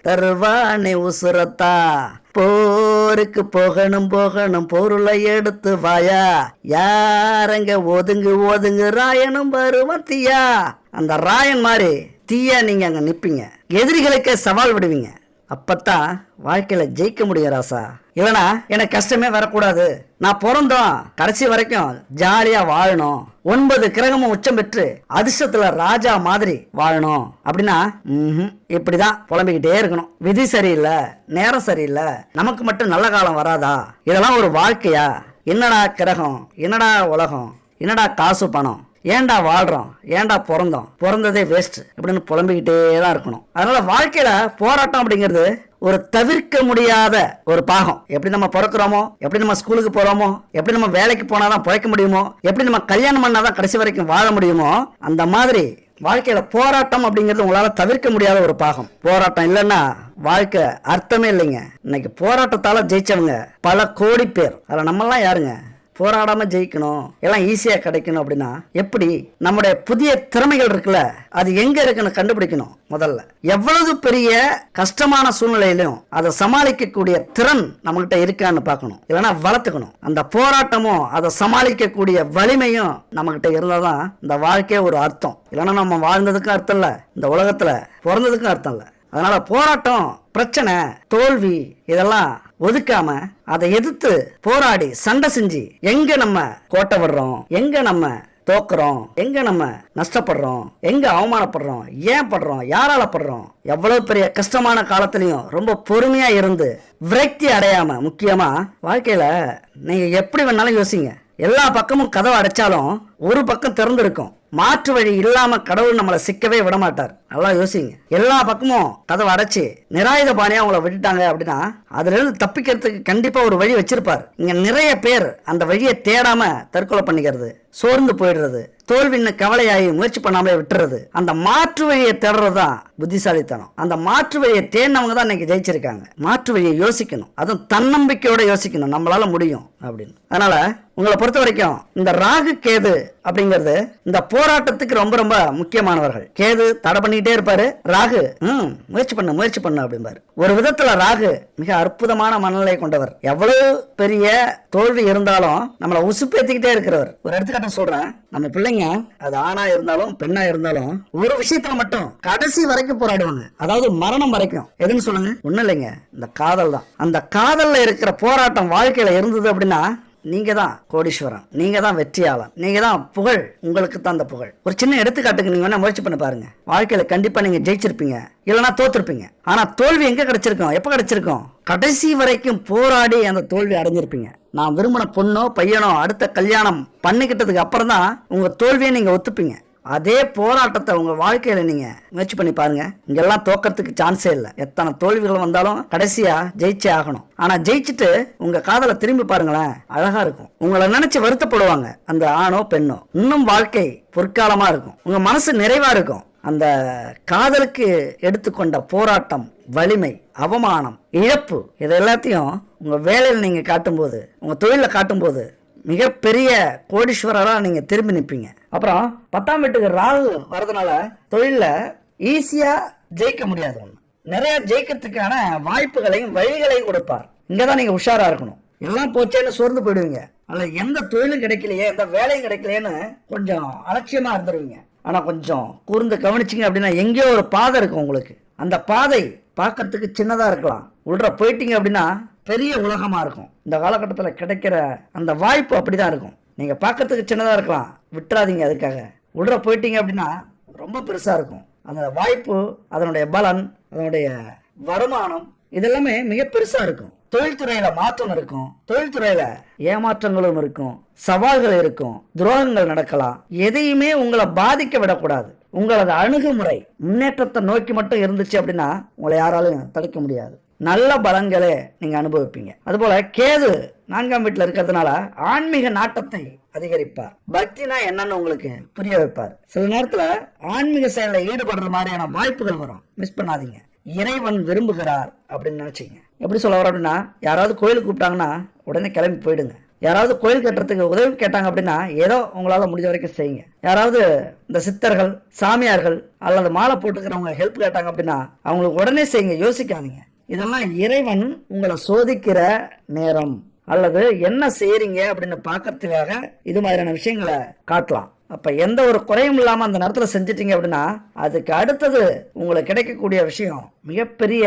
தருவானே உசுரத்தா, போருக்கு போகணும் போகணும் பொருளை எடுத்து வாயா, யாரங்க ஒதுங்கு ராயனும் வருவான் தீயா. அந்த ராயன் மாதிரி தீயா நீங்க அங்க நிப்பீங்க, எதிரிகளுக்கே சவால் விடுவீங்க. அப்பத்தான் வாழ்க்கையில ஜெயிக்க முடியும் ராசா. இல்லனா எனக்கு கஷ்டமே வரக்கூடாது, நான் பிறந்தோம் கடைசி வரைக்கும் ஜாலியா வாழணும், 9 கிரகமும் உச்சம் பெற்று அதிர்ஷ்டத்துல ராஜா மாதிரி வாழணும் அப்படின்னா இப்படிதான் புலம்பிக்கிட்டே இருக்கணும். விதி சரியில்லை, நேரம் சரியில்லை, நமக்கு மட்டும் நல்ல காலம் வராதா? இதெல்லாம் ஒரு வாழ்க்கையா? என்னடா கிரகம், என்னடா உலகம், என்னடா காசு பணம், ஏன்டா வாழ்றோம், ஏன்டா பிறந்தோம், பிறந்ததே வேஸ்ட் அப்படின்னு புலம்பிக்கிட்டே தான் இருக்கணும். அதனால வாழ்க்கையில போராட்டம் அப்படிங்கிறது ஒரு தவிர்க்க முடியாத ஒரு பாகம். எப்படி நம்ம பிறக்கிறோமோ, எப்படி நம்ம ஸ்கூலுக்கு போறோமோ, எப்படி நம்ம வேலைக்கு போனாதான் பிழைக்க முடியுமோ, எப்படி நம்ம கல்யாணம் பண்ணாதான் கடைசி வரைக்கும் வாழ முடியுமோ, அந்த மாதிரி வாழ்க்கையில போராட்டம் அப்படிங்கிறது உங்களால தவிர்க்க முடியாத ஒரு பாகம். போராட்டம் இல்லைன்னா வாழ்க்கை அர்த்தமே இல்லைங்க. இன்னைக்கு போராட்டத்தால ஜெயிச்சவங்க பல கோடி பேர். அதில் நம்மெல்லாம் யாருங்க? போராடாம ஜெயிக்கணும், எல்லாம் ஈஸியா கிடைக்கணும் அப்படின்னா எப்படி? நம்முடைய புதிய திறமைகள் இருக்குல்ல, அது எங்க இருக்குன்னு கண்டுபிடிக்கணும். முதல்ல எவ்வளவு பெரிய கஷ்டமான சூழ்நிலையிலும் அதை சமாளிக்கக்கூடிய திறன் நம்ம கிட்ட இருக்கான்னு பார்க்கணும், இல்லைன்னா வளர்த்துக்கணும். அந்த போராட்டமும் அதை சமாளிக்கக்கூடிய வலிமையும் நம்ம கிட்ட இருந்தாதான் இந்த வாழ்க்கையே ஒரு அர்த்தம். இல்லைன்னா நம்ம வாழ்ந்ததுக்கும் அர்த்தம் இல்லை, இந்த உலகத்துல பிறந்ததுக்கும் அர்த்தம் இல்லை. அதனால போராட்டம், பிரச்சனை, தோல்வி இதெல்லாம் ஒதுக்காம அதை எதிர்த்து போராடி சண்டை செஞ்சு எங்க நம்ம கோட்டை விடுறோம், எங்க நம்ம தோக்குறோம், எங்க நம்ம நஷ்டப்படுறோம், எங்க அவமானப்படுறோம், ஏன் படுறோம், யாரால படுறோம், எவ்வளவு பெரிய கஷ்டமான காலத்திலையும் ரொம்ப பொறுமையா இருந்து விரக்தி அடையாம, முக்கியமா வாழ்க்கையில நீங்க எப்படி வேணாலும் யோசிங்க. எல்லா பக்கமும் கதவை அடைச்சாலும் ஒரு பக்கம் திறந்து இருக்கும். மாற்று வழி இல்லாம கடவுள் நம்மளை சிக்கவே விட மாட்டார். நல்லா யோசிங்க. எல்லா பக்கமும் கதவை அடைச்சு நிராயுத பாணியா உங்களை விட்டுட்டாங்க அப்படின்னா அதுல இருந்து தப்பிக்கிறதுக்கு கண்டிப்பா ஒரு வழி வச்சிருப்பார். இங்க நிறைய பேர் அந்த வழியை தேடாம தற்கொலை பண்ணிக்கிறது, சோர்ந்து போயிடுறது, தோல்வின்னு கவலையாகி முயற்சி பண்ணாமலே விட்டுறது. அந்த மாற்று வழியை தேடுறதுதான் புத்திசாலித்தனம். அந்த மாற்று வழியை தேடினவங்க தான் இன்னைக்கு ஜெயிச்சிருக்காங்க. மாற்று வழியை யோசிக்கணும், அதுவும் தன்னம்பிக்கையோட யோசிக்கணும். நம்மளால முடியும், அப்படின்னு. அதனால உங்களை பொறுத்த வரைக்கும் இந்த ராகு கேது அப்படிங்கிறது இந்த போராட்டத்துக்கு ரொம்ப ரொம்ப முக்கியமானவர்கள். கேது தடை பண்ணிக்கிட்டே இருப்பாரு, ராகு முயற்சி பண்ணு அப்படிம்பாரு. ஒரு விதத்துல ராகு மிக அற்புதமான மனநிலை கொண்டவர். எவ்வளவு பெரிய தோல்வி இருந்தாலும் நம்மளை உசுப்பேத்திக்கிட்டே இருக்கிறவர். ஒரு எடுத்துக்காட்டு சொல்றேன். நம்ம பிள்ளைங்க அது ஆணா இருந்தாலும் பெண்ணா இருந்தாலும் ஒரு விஷயத்துல மட்டும் கடைசி வரைக்கும் போராடுவாங்க. அதாவது மரணம் வரைக்கும். எதுன்னு சொல்லுங்க? ஒண்ணும் இல்லைங்க, இந்த காதல் தான். அந்த காதல்ல இருக்கிற போராட்டம் வாழ்க்கையில இருந்தது அப்படின்னா நீங்க தான் கோடீஸ்வரன், நீங்க தான் வெற்றியாளன், நீங்க தான் புகழ். உங்களுக்கு தான் அந்த புகழ். ஒரு சின்ன எடுத்துக்காட்டுக்கு நீங்க வேணா முயற்சி பண்ணி பாருங்க. வாழ்க்கையில கண்டிப்பா நீங்க ஜெயிச்சிருப்பீங்க, இல்லைன்னா தோத்துருப்பீங்க. ஆனா தோல்வி எங்க கிடைச்சிருக்கும்? எப்ப கிடைச்சிருக்கும்? கடைசி வரைக்கும் போராடி அந்த தோல்வி அடைஞ்சிருப்பீங்க. நான் விரும்பின பொண்ணோ பையனோ அடுத்த கல்யாணம் பண்ணிக்கிட்டதுக்கு அப்புறம் தான் உங்க தோல்வியை நீங்க ஒத்துப்பீங்க. அதே போராட்டத்தை உங்க வாழ்க்கையில நீங்க முயற்சி பண்ணி பாருங்க. இங்கெல்லாம் தோக்கறதுக்கு சான்ஸே இல்லை. எத்தனை தோல்விகள் வந்தாலும் கடைசியா ஜெயிச்சே ஆகணும். ஆனா ஜெயிச்சுட்டு உங்க காதலை திரும்பி பாருங்களேன், அழகா இருக்கும். உங்களை நினைச்சு வருத்தப்படுவாங்க அந்த ஆணோ பெண்ணோ. இன்னும் வாழ்க்கை பொற்காலமா இருக்கும். உங்க மனசு நிறைவா இருக்கும். அந்த காதலுக்கு எடுத்துக்கொண்ட போராட்டம், வலிமை, அவமானம், இழப்பு, இது எல்லாத்தையும் உங்க வேலையில் நீங்க காட்டும்போது, உங்க தொழில காட்டும்போது மிகப்பெரிய கோடீஸ்வரரா நீங்க திரும்பி நிற்பீங்க. அப்புறம் 10ஆம் வீட்டுக்கு ராகு வரதுனால தொழில ஈஸியா ஜெயிக்க முடியாது. ஒண்ணு, நிறைய ஜெயிக்கிறதுக்கான வாய்ப்புகளையும் வழிகளையும் கொடுப்பார். இங்கதான் நீங்க உஷாரா இருக்கணும். எல்லாம் போச்சேன்னு சோர்ந்து போயிடுவீங்க. அல்ல எந்த தொழிலும் கிடைக்கலையே, எந்த வேலையும் கிடைக்கலையேன்னு கொஞ்சம் அலட்சியமா இருந்துருவீங்க. ஆனா கொஞ்சம் கூர்ந்து கவனிச்சிங்க அப்படின்னா எங்கேயோ ஒரு பாதை இருக்கும் உங்களுக்கு. அந்த பாதை பார்க்கறதுக்கு சின்னதா இருக்கலாம், உள்ள போயிட்டீங்க அப்படின்னா பெரிய உலகமா இருக்கும். இந்த காலகட்டத்தில் கிடைக்கிற அந்த வாய்ப்பு அப்படிதான் இருக்கும். நீங்க பார்க்கறதுக்கு சின்னதா இருக்கலாம், விட்டுறாதீங்க. அதுக்காக உள்ள போயிட்டீங்க அப்படின்னா ரொம்ப பெருசா இருக்கும். அந்த வாய்ப்பு, அதனுடைய பலன், அதனுடைய வருமானம், இதெல்லாமே மிக பெருசா இருக்கும். தொழில்துறையில மாற்றம் இருக்கும், தொழில்துறையில ஏமாற்றங்களும் இருக்கும், சவால்கள் இருக்கும், துரோகங்கள் நடக்கலாம். எதையுமே உங்களை பாதிக்க விடக்கூடாது. உங்களது அணுகுமுறை முன்னேற்றத்தை நோக்கி மட்டும் இருந்துச்சு அப்படின்னா உங்களை யாராலும் தடுக்க முடியாது. நல்ல பலன்களே நீங்க அனுபவிப்பீங்க. அதுபோல கேது 4ஆம் வீட்டுல இருக்கிறதுனால ஆன்மீக நாட்டத்தை அதிகரிப்பார். பக்தினா என்னன்னு உங்களுக்கு புரிய வைப்பார். சில நேரத்துல ஆன்மீக செயலில் ஈடுபடுற மாதிரியான வாய்ப்புகள் வரும், மிஸ் பண்ணாதீங்க. இறைவன் விரும்புகிறார் அப்படின்னு நினைச்சீங்க. எப்படி சொல்ல வர அப்படின்னா, யாராவது கோயிலுக்கு கூப்பிட்டாங்கன்னா உடனே கிளம்பி போயிடுங்க. யாராவது கோயில் கட்டுறதுக்கு உதவி கேட்டாங்க அப்படின்னா ஏதோ உங்களால முடிஞ்ச வரைக்கும் செய்யுங்க. யாராவது இந்த சித்தர்கள், சாமியார்கள் அல்லது மாலை போட்டுக்கிறவங்க ஹெல்ப் கேட்டாங்க அப்படின்னா அவங்களுக்கு உடனே செய்யுங்க, யோசிக்காதீங்க. இதெல்லாம் இறைவன் உங்களை சோதிக்கிற நேரம், அல்லது என்ன செய்யறீங்க அப்படின்னு பாக்கிறதுக்காக இது மாதிரியான விஷயங்களை காட்டலாம். அப்ப எந்த ஒரு குறையும் இல்லாம அந்த நேரத்துல செஞ்சிட்டீங்க அப்படின்னா அதுக்கு அடுத்தது உங்களுக்கு கிடைக்கக்கூடிய விஷயம் மிகப்பெரிய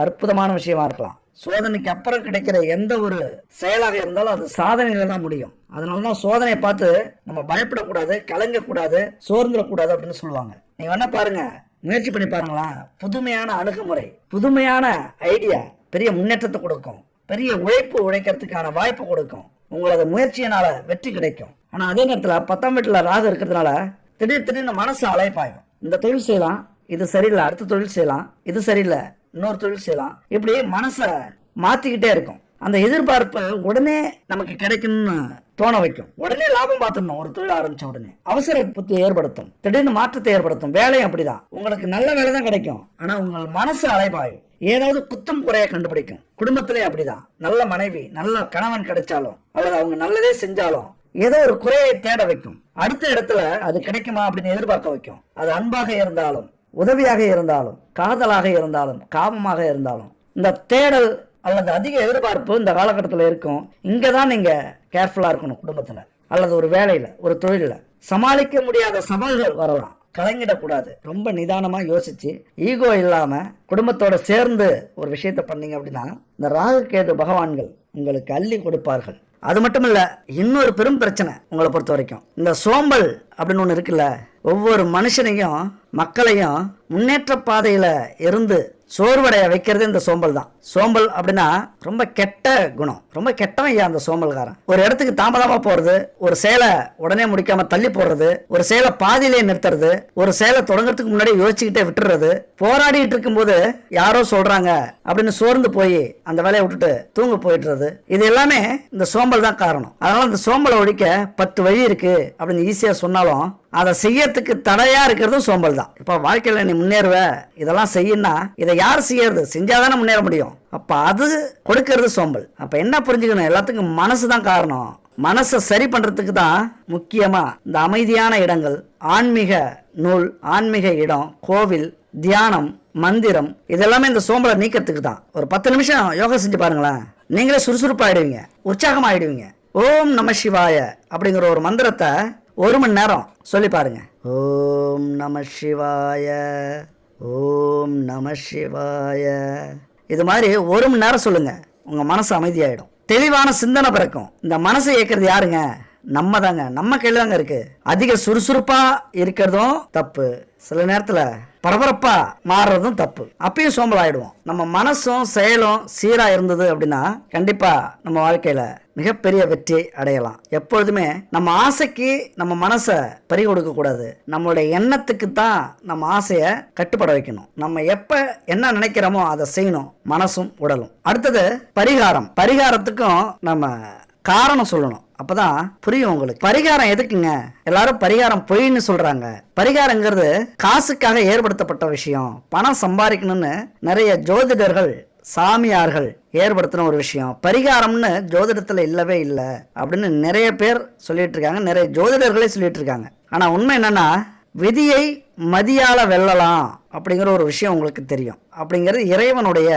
அற்புதமான விஷயமா இருக்கலாம். சோதனைக்கு அப்புறம் கிடைக்கிற எந்த ஒரு செயலாக இருந்தாலும் அது சாதனையில தான் முடியும். அதனாலதான் சோதனையை பார்த்து நம்ம பயப்படக்கூடாது, கலங்கக்கூடாது, சோர்ந்துடக்கூடாது அப்படின்னு சொல்லுவாங்க. நீங்க வேணா பாருங்க, முயற்சி பண்ணி பாருங்களா. புதுமையான அணுகுமுறை, புதுமையான ஐடியா பெரிய முன்னேற்றத்தை கொடுக்கும். பெரிய உழைக்கிறதுக்கான வாய்ப்பு கொடுக்கும். உங்களது முயற்சியினால வெற்றி கிடைக்கும். ஆனா அதே நேரத்துல 10ஆம் வீட்டுல ராகு இருக்கிறதுனால திடீர்னு மனசு அலைப்பாயும். இந்த தொழில் செய்யலாம், இது சரியில்லை, அடுத்த தொழில் செய்யலாம், இது சரியில்லை, இன்னொரு தொழில் செய்யலாம். இப்படி மனசை மாத்திக்கிட்டே இருக்கும். அந்த எதிர்பார்ப்பு உடனே நமக்கு கிடைக்கும்னு தோண வைக்கும். உடனே லாபம் பார்த்துடணும். ஒரு தொழில் ஆரம்பிச்ச உடனே அவசர புத்தி ஏற்படுத்தும், திடீர்னு மாற்றத்தை ஏற்படுத்தும். வேலையும் அப்படிதான். உங்களுக்கு நல்ல வேலை தான் கிடைக்கும், ஆனா உங்கள் மனசு அலைபாயும். ஏதாவது குத்தம் குறைய கண்டுபிடிக்கும். குடும்பத்திலே அப்படிதான். நல்ல மனைவி, நல்ல கணவன் கிடைச்சாலும் அல்லது அவங்க நல்லதே செஞ்சாலும் ஏதோ ஒரு குறையை தேட வைக்கும். அடுத்த இடத்துல அது கிடைக்குமா அப்படின்னு எதிர்பார்க்க வைக்கும். அது அன்பாக இருந்தாலும், உதவியாக இருந்தாலும், காதலாக இருந்தாலும், காமமாக இருந்தாலும், இந்த தேடல் அல்லது அதிக எதிர்பார்ப்பு இந்த காலகட்டத்தில் இருக்கும். இங்கதான் நீங்க கேர்ஃபுல்லா இருக்கணும். குடும்பத்துல அல்லது ஒரு வேலையில, ஒரு தொழில சமாளிக்க முடியாத சவால்கள் வரலாம். கலங்கிடக்கூடாது. ரொம்ப நிதானமா யோசிச்சு ஈகோ இல்லாம குடும்பத்தோட சேர்ந்து ஒரு விஷயத்த பண்ணீங்க அப்படின்னா இந்த ராகு கேது பகவான்கள் உங்களுக்கு அள்ளி கொடுப்பார்கள். அது மட்டும் இல்ல, இன்னொரு பெரும் பிரச்சனை உங்களை பொறுத்த வரைக்கும் இந்த சோம்பல் அப்படின்னு ஒண்ணு இருக்குல்ல. ஒவ்வொரு மனுஷனையும் மக்களையும் முன்னேற்ற பாதையில இருந்து சோர்வடைய வைக்கிறது இந்த சோம்பல் தான். சோம்பல் அப்படின்னா ரொம்ப கெட்ட குணம், ரொம்ப கெட்டவன் அந்த சோம்பல்காரன். ஒரு இடத்துக்கு தாமதமா போறது, ஒரு செயலை உடனே முடிக்காம தள்ளி போடுறது, ஒரு செயலை பாதியிலே நிறுத்துறது, ஒரு செயலை தொடங்குறதுக்கு முன்னாடி யோசிச்சுக்கிட்டே விட்டுறது, போராடிட்டு இருக்கும் போது யாரோ சொல்றாங்க அப்படின்னு சோர்ந்து போய் அந்த வேலையை விட்டுட்டு தூங்க போயிடுறது, இது எல்லாமே இந்த சோம்பல் தான் காரணம். அதனால இந்த சோம்பலை ஒழிக்க 10 வழி இருக்கு அப்படின்னு ஈஸியா சொன்னாலும் அதை செய்யறதுக்கு தடையா இருக்கிறதும் சோம்பல் தான். தான். இப்போ வாழ்க்கையில் நீ முன்னேறுவ, இதெல்லாம் செய்யணும்னா இதை யார் செய்யறது? செஞ்சாதானே முன்னேற முடியும். அப்போ அது கொடுக்கறது சோம்பல். அப்போ என்ன புரிஞ்சுக்கணும், எல்லாத்துக்கும் மனசு தான் காரணம். மனசை சரி பண்றதுக்கு தான் முக்கியமா இந்த அமைதியான இடங்கள், ஆன்மீக நூல், ஆன்மீக இடம், கோவில், தியானம், மந்திரம், இதெல்லாமே இந்த சோம்பலை நீக்கிறதுக்கு தான். ஒரு 10 நிமிஷம் யோகா செஞ்சு பாருங்களேன், நீங்களே சுறுசுறுப்பாயிடுவீங்க, உற்சாகமாயிடுவீங்க. ஓம் நம சிவாய அப்படிங்கிற ஒரு மந்திரத்தை 1 மணி நேரம் சொல்லி பாருங்க. ஓம் நம சிவாய, ஓம் நம சிவாய. இது மாதிரி 1 மணி நேரம் சொல்லுங்க, உங்க மனசு அமைதியாயிடும், தெளிவான சிந்தனை பிறக்கும். இந்த மனசை இயக்கிறது யாருங்க? நம்ம தாங்க, நம்ம கையில தாங்க இருக்கு. அதிக சுறுசுறுப்பா இருக்கிறதும் தப்பு, சில நேரத்துல பரபரப்பா மாறுறதும் தப்பு. அப்பயும் சோம்பல் ஆயிடுவோம். நம்ம மனசும் செயலும் சீரா இருந்தது அப்படின்னா கண்டிப்பா நம்ம வாழ்க்கையில மிகப்பெரிய வெற்றி அடையலாம். எப்பொழுதுமே நம்ம ஆசைக்கு நம்ம மனசை பறி கொடுக்க கூடாது. நம்மளுடைய எண்ணத்துக்கு தான் நம்ம ஆசையை கட்டுப்பட வைக்கணும். நம்ம எப்ப என்ன நினைக்கிறோமோ அதை செய்யணும், மனசும் உடலும். அடுத்தது பரிகாரம். பரிகாரத்துக்கும் நம்ம காரணம் சொல்லணும், அப்பதான் புரியும் உங்களுக்கு. பரிகாரம் எதுக்குங்க? எல்லாரும் பரிகாரம் பொய்ன்னு சொல்றாங்க. பரிகாரங்கிறது காசுக்காக ஏற்படுத்தப்பட்ட விஷயம். பணம் சம்பாதிக்கணும்னு நிறைய ஜோதிடர்கள், சாமியார்கள் ஏற்படுத்தின ஒரு விஷயம். பரிகாரம்னு ஜோதிடத்துல இல்லவே இல்லை அப்படின்னு நிறைய பேர் சொல்லிட்டு இருக்காங்க, நிறைய ஜோதிடர்களே சொல்லிட்டு இருக்காங்க. ஆனா உண்மை என்னன்னா, விதியை மதியால வெல்லலாம் அப்படிங்கிற ஒரு விஷயம் உங்களுக்கு தெரியும். அப்படிங்கிறது இறைவனுடைய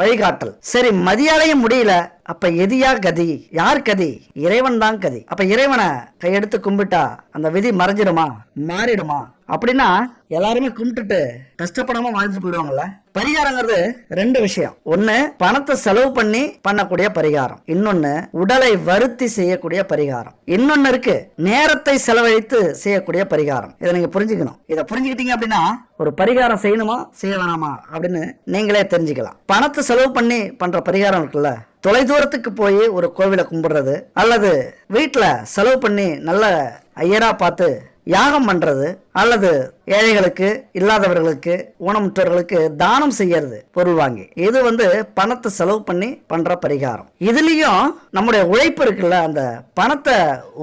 வழிகாட்டல். சரி, மதியாலையும் முடியல, அப்ப எதியா கதி? யார் கதி? இறைவன் தான் கதி. அப்ப இறைவனை கையெடுத்து கும்பிட்டா அந்த விதி மறைஞ்சிடுமா, மாறிடுமா? அப்படின்னா எல்லாருமே கும்பிட்டுட்டு கஷ்டப்படாம வாழ்ந்துட்டு போயிடுவாங்கல்ல. பரிகாரங்கிறது 2 விஷயம். ஒன்னு பணத்தை செலவு பண்ணி பண்ணக்கூடிய பரிகாரம், இன்னொன்னு உடலை வருத்தி செய்யக்கூடிய பரிகாரம். இன்னொன்னு இருக்கு நேரத்தை செலவழித்து செய்யக்கூடிய பரிகாரம். இதை நீங்க புரிஞ்சுக்கணும். இதை புரிஞ்சுக்கிட்டீங்க அப்படின்னா ஒரு பரிகாரம் செய்யணுமா செய்ய வேணாமா அப்படின்னு நீங்களே தெரிஞ்சுக்கலாம். பணத்தை செலவு பண்ணி பண்ற பரிகாரம் இருக்குல்ல, தொலைதூரத்துக்கு போய் ஒரு கோவிலை கும்பிடுறது, அல்லது வீட்டுல செலவு பண்ணி நல்ல ஐயரா பார்த்து யாகம் பண்றது, அல்லது ஏழைகளுக்கு, இல்லாதவர்களுக்கு, ஊனமுற்றவர்களுக்கு தானம் செய்யறது பொருள் வாங்கி, இது பணத்தை செலவு பண்ணி பண்ற பரிகாரம். இதுலயும் நம்முடைய உழைப்பு இருக்குல்ல, அந்த பணத்தை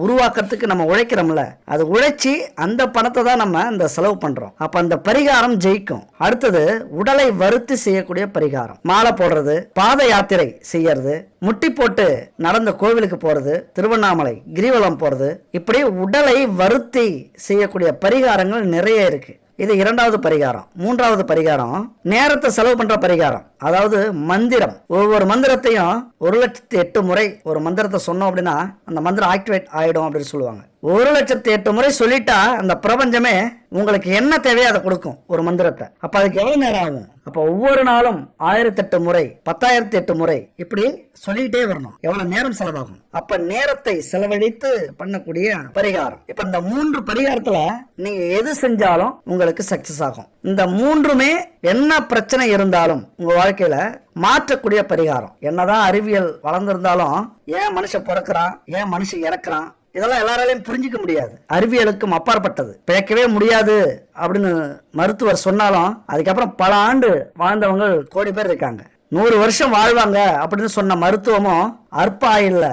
உருவாக்குறதுக்கு நம்ம உழைக்கிறோம்ல, அது உழைச்சி அந்த பணத்தை தான் நம்ம இந்த செலவு பண்றோம். அப்ப அந்த பரிகாரம் ஜெயிக்கும். அடுத்தது உடலை வருத்தி செய்யக்கூடிய பரிகாரம். மாலை போடுறது, பாத யாத்திரை செய்யறது, முட்டி போட்டு நடந்த கோவிலுக்கு போறது, திருவண்ணாமலை கிரிவலம் போறது, இப்படி உடலை வருத்தி செய்யக்கூடிய பரிகாரங்கள் நிறைய இருக்கு. இது 2வது பரிகாரம். 3வது பரிகாரம் நேரத்தை செலவு பண்ற பரிகாரம். அதாவது மந்திரம். ஒவ்வொரு மந்திரத்தையும் 1,08 முறை ஒரு மந்திரத்தை சொன்னோம் அப்படின்னா அந்த மந்திரம் ஆக்டிவேட் ஆயிடும் அப்படின்னு சொல்லுவாங்க. 1,08 முறை சொல்லிட்டா அந்த பிரபஞ்சமே உங்களுக்கு என்ன தேவையோ அதை கொடுக்கும் ஒரு மந்திரத்தை. அப்ப அதுக்கு எவ்வளவு நேரம் ஆகும்? அப்ப ஒவ்வொரு நாளும் 1008 முறை, 10,008 முறை இப்படி சொல்லிட்டே வரணும். எவ்வளவு நேரம் செலவாகும்? அப்ப நேரத்தை செலவழித்து பண்ணக்கூடிய பரிகாரம். இப்ப இந்த 3 பரிகாரத்துல நீங்க எது செஞ்சாலும் உங்களுக்கு சக்சஸ் ஆகும். இந்த 3மே என்ன பிரச்சனை இருந்தாலும் உங்க வாழ்க்கையில மாற்றக்கூடிய பரிகாரம். என்னதான் அறிவியல் வளர்ந்திருந்தாலும் ஏன் மனுஷன் பிறக்கிறான், ஏன் மனுஷன் இறக்குறான், இதெல்லாம் எல்லாராலையும் புரிஞ்சிக்க முடியாது. அறிவியலுக்கும் அப்பாற்பட்டது. பிழைக்கவே முடியாது அப்படின்னு மருத்துவர் சொன்னாலும் அதுக்கப்புறம் பல ஆண்டு வாழ்ந்தவங்க கோடி பேர் இருக்காங்க. 100 வருஷம் வாழ்வாங்க அப்படின்னு சொன்ன மருத்துவமும் அற்ப ஆயுள்ல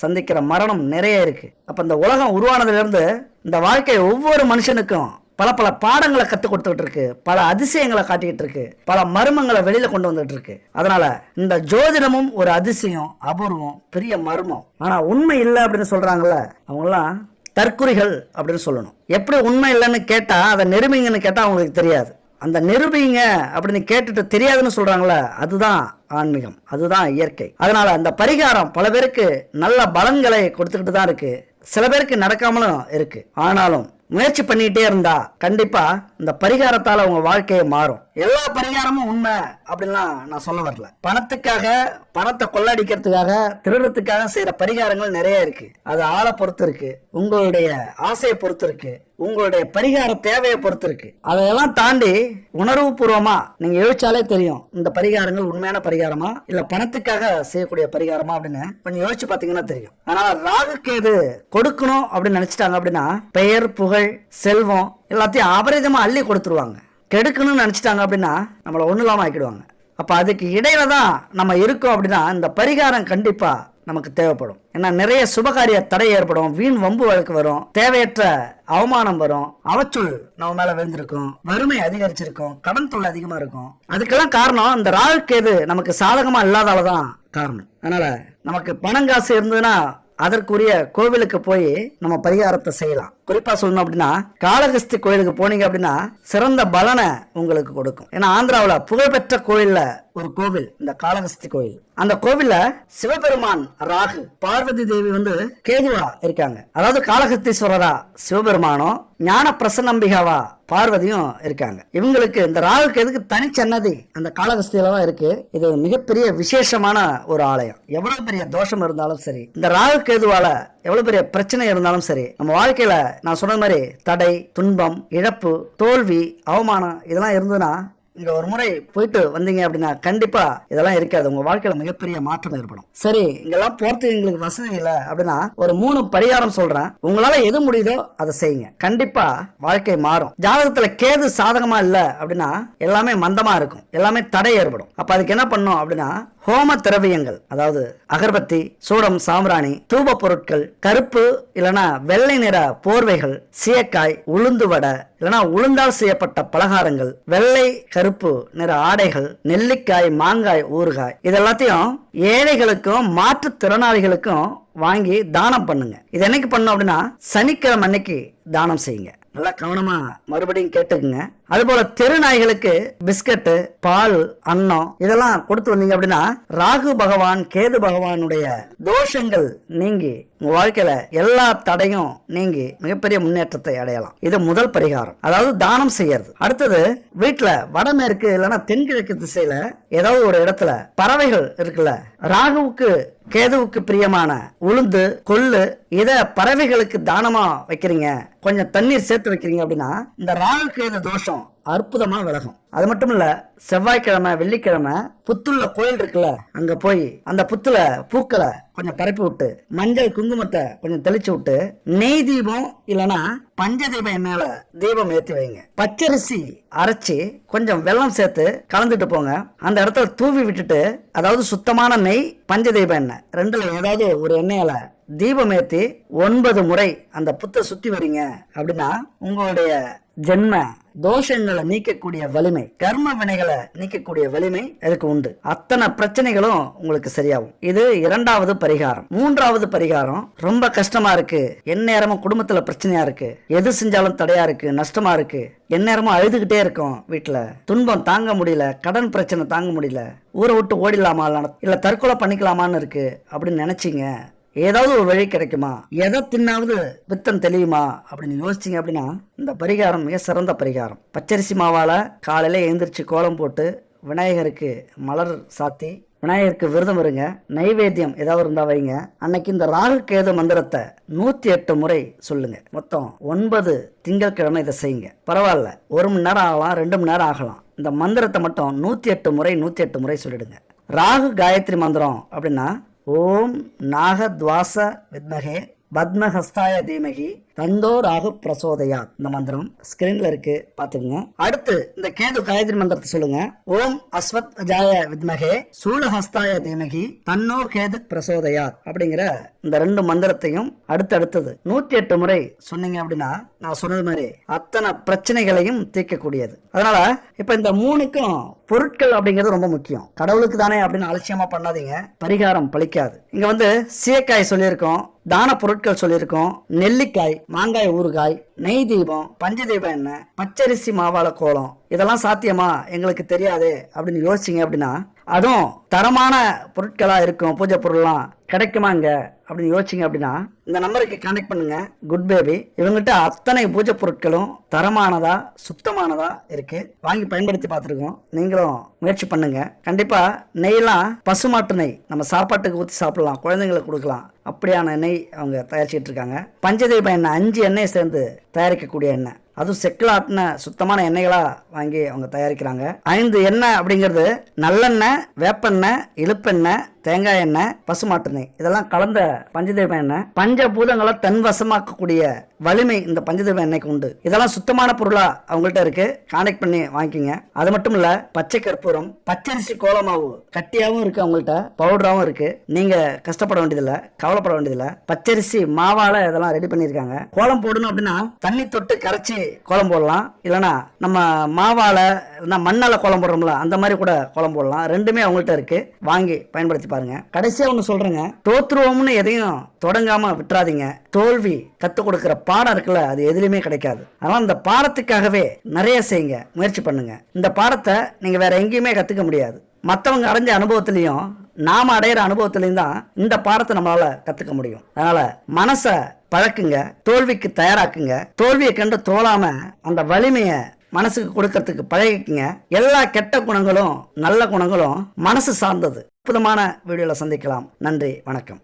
சந்திக்கிற மரணம் நிறைய இருக்கு. அப்ப இந்த உலகம் உருவானதுல இருந்து இந்த வாழ்க்கை ஒவ்வொரு மனுஷனுக்கும் பல பல பாடங்களை கற்றுக் கொடுத்துட்டு இருக்கு, பல அதிசயங்களை காட்டிக்கிட்டு இருக்கு, பல மர்மங்களை வெளியில கொண்டு வந்துட்டு இருக்கு. அதனால இந்த ஜோதிடமும் ஒரு அதிசயம், அபூர்வம், பெரிய மர்மம். ஆனா உண்மை இல்லை அப்படின்னு சொல்றாங்கல்ல, அவங்கெல்லாம் தற்குறிகள் அப்படின்னு சொல்லணும். எப்படி உண்மை இல்லைன்னு கேட்டா அதை நிரூபிங்கன்னு கேட்டா அவங்களுக்கு தெரியாது. அந்த நிரூபிங்க அப்படின்னு கேட்டுட்டு தெரியாதுன்னு சொல்றாங்களே, அதுதான் ஆன்மீகம், அதுதான் இயற்கை. அதனால அந்த பரிகாரம் பல பேருக்கு நல்ல பலன்களை கொடுத்துக்கிட்டு தான் இருக்கு, சில பேருக்கு நடக்காமலும் இருக்கு. ஆனாலும் முயற்சி பண்ணிட்டே இருந்தா கண்டிப்பா இந்த பரிகாரத்தால உங்க வாழ்க்கையை மாறும். எல்லா பரிகாரமும் உண்மை அப்படின்லாம் நான் சொல்ல வரல. பணத்துக்காக, பணத்தை கொள்ளடிக்கிறதுக்காக, திருடுறதுக்காக செய்யற பரிகாரங்கள் நிறைய இருக்கு. அது ஆளை பொறுத்து இருக்கு, உங்களுடைய ஆசையை பொறுத்து இருக்கு, உங்களுடைய பரிகார தேவையை பொறுத்து இருக்கு. அதையெல்லாம் தாண்டி உணர்வு பூர்வமா நீங்க யோசிச்சாலே தெரியும் இந்த பரிகாரங்கள் உண்மையான பரிகாரமா இல்ல பணத்துக்காக செய்யக்கூடிய பரிகாரமா அப்படின்னு கொஞ்சம் யோசிச்சு பாத்தீங்கன்னா தெரியும். ஆனா ராகுக்கு எது கொடுக்கணும் அப்படின்னு நினைச்சிட்டாங்க அப்படின்னா பெயர், புகழ், செல்வம் எல்லாத்தையும் அபரிதமா அள்ளி கொடுத்துருவாங்க. கெடுக்கணும்னு நினைச்சிட்டாங்க அப்படின்னா நம்மள ஒண்ணு இல்லாம ஆக்கிடுவாங்க. அப்ப அதுக்கு இடையில தான் நம்ம இருக்கோம் அப்படின்னா இந்த பரிகாரம் கண்டிப்பா நமக்கு தேவைப்படும். ஏன்னா நிறைய சுபகாரிய தடை ஏற்படும், வீண் வம்பு வழக்கு வரும், தேவையற்ற அவமானம் வரும், அவச்சொல் நம்ம மேல விழுந்திருக்கும், வறுமை அதிகரிச்சிருக்கும், கடன் தொல்லை அதிகமா இருக்கும். அதுக்கெல்லாம் காரணம் இந்த ராகு கேது நமக்கு சாதகமா இல்லாதாலதான் காரணம். அதனால நமக்கு பணம் காசு இருந்ததுன்னா அதற்குரிய கோவிலுக்கு போய் நம்ம பரிகாரத்தை செய்யலாம். குறிப்பா சொல்லணும் அப்படின்னா காளஹஸ்தி கோயிலுக்கு போனீங்க அப்படின்னா சிறந்த பலனை உங்களுக்கு கொடுக்கும். ஏன்னா ஆந்திராவுல புகழ்பெற்ற கோயில்ல ஒரு கோவில் இந்த காளஹஸ்தி கோயில். அந்த கோவில்ல சிவபெருமான் ராகு, பார்வதி தேவி கேதுவா இருக்காங்க. அதாவது காளஹஸ்தீஸ்வரரா சிவபெருமானும் ஞான பிரசன்னம்பிகாவா பார்வதியும் இருக்காங்க. இவங்களுக்கு இந்த ராகு கேதுக்கு தனிச்சன்னதி அந்த காளஹஸ்தியில தான் இருக்கு. இது மிகப்பெரிய விசேஷமான ஒரு ஆலயம். எவ்வளவு பெரிய தோஷம் இருந்தாலும் சரி, இந்த ராகு கேதுவால எவ்வளவு பெரிய பிரச்சனை இருந்தாலும் சரி, நம்ம வாழ்க்கையில நான் சொன்ன மாதிரி தடை, துன்பம், இழப்பு, தோல்வி, அவமானம் இதெல்லாம் இருந்ததுன்னா இங்க ஒரு முறை போயிட்டு வந்தீங்க அப்படின்னா கண்டிப்பா இதெல்லாம் இருக்காது. உங்க வாழ்க்கையில மிகப்பெரிய மாற்றம் ஏற்படும். சரி, இங்கெல்லாம் போறதுக்கு எங்களுக்கு வசதி இல்லை அப்படின்னா ஒரு 3 பரிகாரம் சொல்றேன். உங்களால எது முடியுதோ அதை செய்யுங்க. கண்டிப்பா வாழ்க்கை மாறும். ஜாதகத்துல கேது சாதகமா இல்ல அப்படின்னா எல்லாமே மந்தமா இருக்கும், எல்லாமே தடை ஏற்படும். அப்ப அதுக்கு என்ன பண்ணும் அப்படின்னா ஹோம திரவியங்கள், அதாவது அகர்பத்தி, சூடம், சாம்பிராணி, தூப பொருட்கள், கருப்பு இல்லனா வெள்ளை நிற போர்வைகள், சீயக்காய், உளுந்து வடை இல்லனா உளுந்தால் செய்யப்பட்ட பலகாரங்கள், வெள்ளை கருப்பு நிற ஆடைகள், நெல்லிக்காய், மாங்காய், ஊறுகாய் இதெல்லாத்தையும் ஏழைகளுக்கும் மாற்றுத்திறனாளிகளுக்கும் வாங்கி தானம் பண்ணுங்க. இது என்னைக்கு பண்ணும் அப்படின்னா சனிக்கிழமை அன்னைக்கு தானம் செய்யுங்க. நல்லா கவனமா மறுபடியும் கேட்டுக்குங்க. அதுபோல தெரு நாய்களுக்கு பிஸ்கட்டு, பால், அன்னம் இதெல்லாம் கொடுத்து வந்தீங்க அப்படின்னா ராகு பகவான், கேது பகவானுடைய தோஷங்கள் நீங்கி உங்க வாழ்க்கையில எல்லா தடையும் நீங்கி மிகப்பெரிய முன்னேற்றத்தை அடையலாம். இது முதல் பரிகாரம், அதாவது தானம் செய்யறது. அடுத்தது வீட்டுல வடமேற்கு இல்லைன்னா தென்கிழக்கு திசையில ஏதாவது ஒரு இடத்துல பறவைகள் இருக்குல்ல, ராகுவுக்கு கேதுவுக்கு பிரியமான உளுந்து, கொள்ளு இத பறவைகளுக்கு தானமா வைக்கிறீங்க, கொஞ்சம் தண்ணீர் சேர்த்து வைக்கிறீங்க அப்படின்னா இந்த ராகு கேது தோஷம் அற்புதமா விலகும். அது மட்டும் இல்ல, செவ்வாய்க்கிழமை, வெள்ளிக்கிழமை புத்துள்ள கோயில் இருக்குல்ல, அங்க போய் அந்த புத்துல பூக்களை கொஞ்சம் பரப்பி விட்டு மஞ்சள் குங்குமத்தை கொஞ்சம் தெளிச்சு விட்டு நெய் தீபம் இல்லனா பஞ்ச தீபம் எண்ணெயில தீபம் ஏற்றி வைங்க. பச்சரிசி அரைச்சி கொஞ்சம் வெல்லம் சேர்த்து கலந்துட்டு போங்க. அந்த இடத்துல தூவி விட்டுட்டு, அதாவது சுத்தமான நெய், பஞ்ச தீபம் எண்ணெய் ரெண்டுல ஏதாவது ஒரு எண்ணெயில தீபம் ஏற்றி 9 முறை அந்த புத்தை சுத்தி வரீங்க அப்படின்னா உங்களுடைய ஜென்ம தோஷங்களை நீக்கக்கூடிய வலிமை, கர்ம வினைகளை நீக்கக்கூடிய வலிமை அதுக்கு உண்டு. அத்தனை பிரச்சனைகளும் உங்களுக்கு சரியாகும். இது 2வது பரிகாரம். 3வது பரிகாரம் ரொம்ப கஷ்டமா இருக்கு, எந்நேரமும் குடும்பத்துல பிரச்சனையா இருக்கு, எது செஞ்சாலும் தடையா இருக்கு, நஷ்டமா இருக்கு, எந்நேரமும் அழுதுகிட்டே இருக்கும், வீட்டுல துன்பம் தாங்க முடியல, கடன் பிரச்சனை தாங்க முடியல, ஊரை விட்டு ஓடிடலாமா இல்ல தற்கொலை பண்ணிக்கலாமான்னு இருக்கு அப்படின்னு நினைச்சீங்க. ஏதாவது ஒரு வழி கிடைக்குமா, எதை தின்னாவது வித்தம் தெளியுமா அப்படின்னு யோசிச்சிங்க அப்படின்னா இந்த பரிகாரம் மிக சிறந்த பரிகாரம். பச்சரிசி மாவால காலையில எழுந்திரிச்சு கோலம் போட்டு விநாயகருக்கு மலர் சாத்தி விநாயகருக்கு விரதம் இருங்க. நைவேத்தியம் ஏதாவது இருந்தா வைங்க. அன்னைக்கு இந்த ராகு கேது மந்திரத்தை 108 முறை சொல்லுங்க. மொத்தம் 9 திங்கட்கிழமை இதை செய்யுங்க. பரவாயில்ல, 1 மணி நேரம் ஆகலாம், 2 மணி நேரம் ஆகலாம். இந்த மந்திரத்தை மட்டும் 108 முறை சொல்லிடுங்க. ராகு காயத்ரி மந்திரம் அப்படின்னா ஓம் நாகத்வாச வித்மகே பத்மஹஸ்தாய தீமகி தந்தோ ராகு பிரசோதயா. இந்த மந்திரம் ஸ்கிரீன்ல இருக்கு, பாத்துக்கங்க. அடுத்து இந்த கேது காயத்ரி மந்திரத்தை சொல்லுங்க. ஓம் அஸ்வத் ஜாய வித்மகே சூலஹஸ்தாய தீமகி தன்னோ கேது பிரசோதயா அப்படிங்கிற இந்த 2 மந்திரத்தையும் அடுத்தது 108 முறை சொன்னீங்க அப்படின்னா நான் சொன்னது மாதிரி அத்தனை பிரச்சனைகளையும் தீர்க்கக்கூடியது. அதனால இப்ப இந்த 3க்கும் பொருட்கள் அப்படிங்கிறது ரொம்ப முக்கியம். கடவுளுக்கு தானே அப்படின்னு அலட்சியமா பண்ணாதீங்க, பரிகாரம் பலிக்காது. இங்க சீயக்காய் சொல்லியிருக்கோம், தான பொருட்கள் சொல்லியிருக்கோம், நெல்லிக்காய், மாங்காய், ஊறுகாய், நெய் தீபம், பஞ்ச தீபம் எண்ணெய், பச்சரிசி மாவாள கோலம் இதெல்லாம் சாத்தியமா எங்களுக்கு தெரியாது அப்படின்னு யோசிச்சிங்க அப்படின்னா அதுவும் தரமான பொருட்களா இருக்கும், பூஜை பொருள்லாம் கிடைக்குமாங்க அப்படின்னு யோசிச்சிங்க அப்படின்னா இந்த நம்பருக்கு கான்டாக்ட் பண்ணுங்க. குட் பேபி இவங்ககிட்ட அத்தனை பூஜை பொருட்களும் தரமானதா சுத்தமானதா இருக்கு, வாங்கி பயன்படுத்தி பார்த்துருக்கோம். நீங்களும் முயற்சி பண்ணுங்க. கண்டிப்பா நெய்லாம் பசுமாட்டு நெய், நம்ம சாப்பாட்டுக்கு ஊற்றி சாப்பிடலாம், குழந்தைங்களுக்கு கொடுக்கலாம், அப்படியான எண்ணெய் அவங்க தயாரிச்சுட்டு இருக்காங்க. பஞ்சதீப எண்ணெய் 5 எண்ணெய் சேர்ந்து தயாரிக்கக்கூடிய எண்ணெய், அதுவும் செக்கிலாட்டின சுத்தமான எண்ணெய்களா வாங்கி அவங்க தயாரிக்கிறாங்க. 5 எண்ணெய் அப்படிங்கிறது நல்லெண்ணெய், வேப்பெண்ணெய், இழுப்பெண்ணெய், தேங்காய் எண்ணெய், பசுமாட்டு நெய் இதெல்லாம் கலந்த பஞ்சதீப எண்ணெய். பஞ்சபூதங்களை தன்வசமாக்கக்கூடிய வலிமை இந்த பஞ்சதீப எண்ணெய்க்கு உண்டு. இதெல்லாம் சுத்தமான பொருளா அவங்கள்ட்ட இருக்கு, கான்டாக்ட் பண்ணி வாங்கிக்கோங்க. அது மட்டும் இல்ல, பச்சை கற்பூரம், பச்சரிசி கோலமாவு கட்டியாவும் இருக்கு அவங்கள்ட்ட, பவுடராவும் இருக்கு. நீங்க கஷ்டப்பட வேண்டியதில்லை, கவலைப்பட வேண்டியதில்லை. பச்சரிசி மாவால இதெல்லாம் ரெடி பண்ணிருக்காங்க. கோலம் போடணும் அப்படின்னா தண்ணி தொட்டு கரைச்சி கோலம் போடலாம், இல்லைன்னா நம்ம மாவால மண்ணால கோலம் போடுறோம்ல அந்த மாதிரி கூட கோலம் போடலாம். ரெண்டுமே அவங்கள்ட்ட இருக்கு, வாங்கி பயன்படுத்தி பாருங்க. கடைசியா ஒண்ணு சொல்றேங்க, தோத்துருவோம்னு எதையும் தொடங்காம விட்டுறாதீங்க. தோல்வி கத்துக் கொடுக்கிற பாடம் இருக்குல்ல, அது எதுலையுமே கிடைக்காது. அதனால இந்த பாடத்துக்காகவே நிறைய செய்யுங்க, முயற்சி பண்ணுங்க. இந்த பாடத்தை நீங்க வேற எங்கேயுமே கத்துக்க முடியாது. மற்றவங்க அடைஞ்ச அனுபவத்திலையும் நாம அடையிற அனுபவத்திலையும் தான் இந்த பாடத்தை நம்மளால கத்துக்க முடியும். அதனால மனசை பழக்குங்க, தோல்விக்கு தயாராக்குங்க. தோல்வியை கண்டு தோலாம அந்த வலிமையை மனசுக்கு கொடுக்கறதுக்கு பழகிக்குங்க. எல்லா கெட்ட குணங்களும் நல்ல குணங்களும் மனசு சார்ந்தது. அற்புதமான வீடியோல சந்திக்கலாம். நன்றி, வணக்கம்.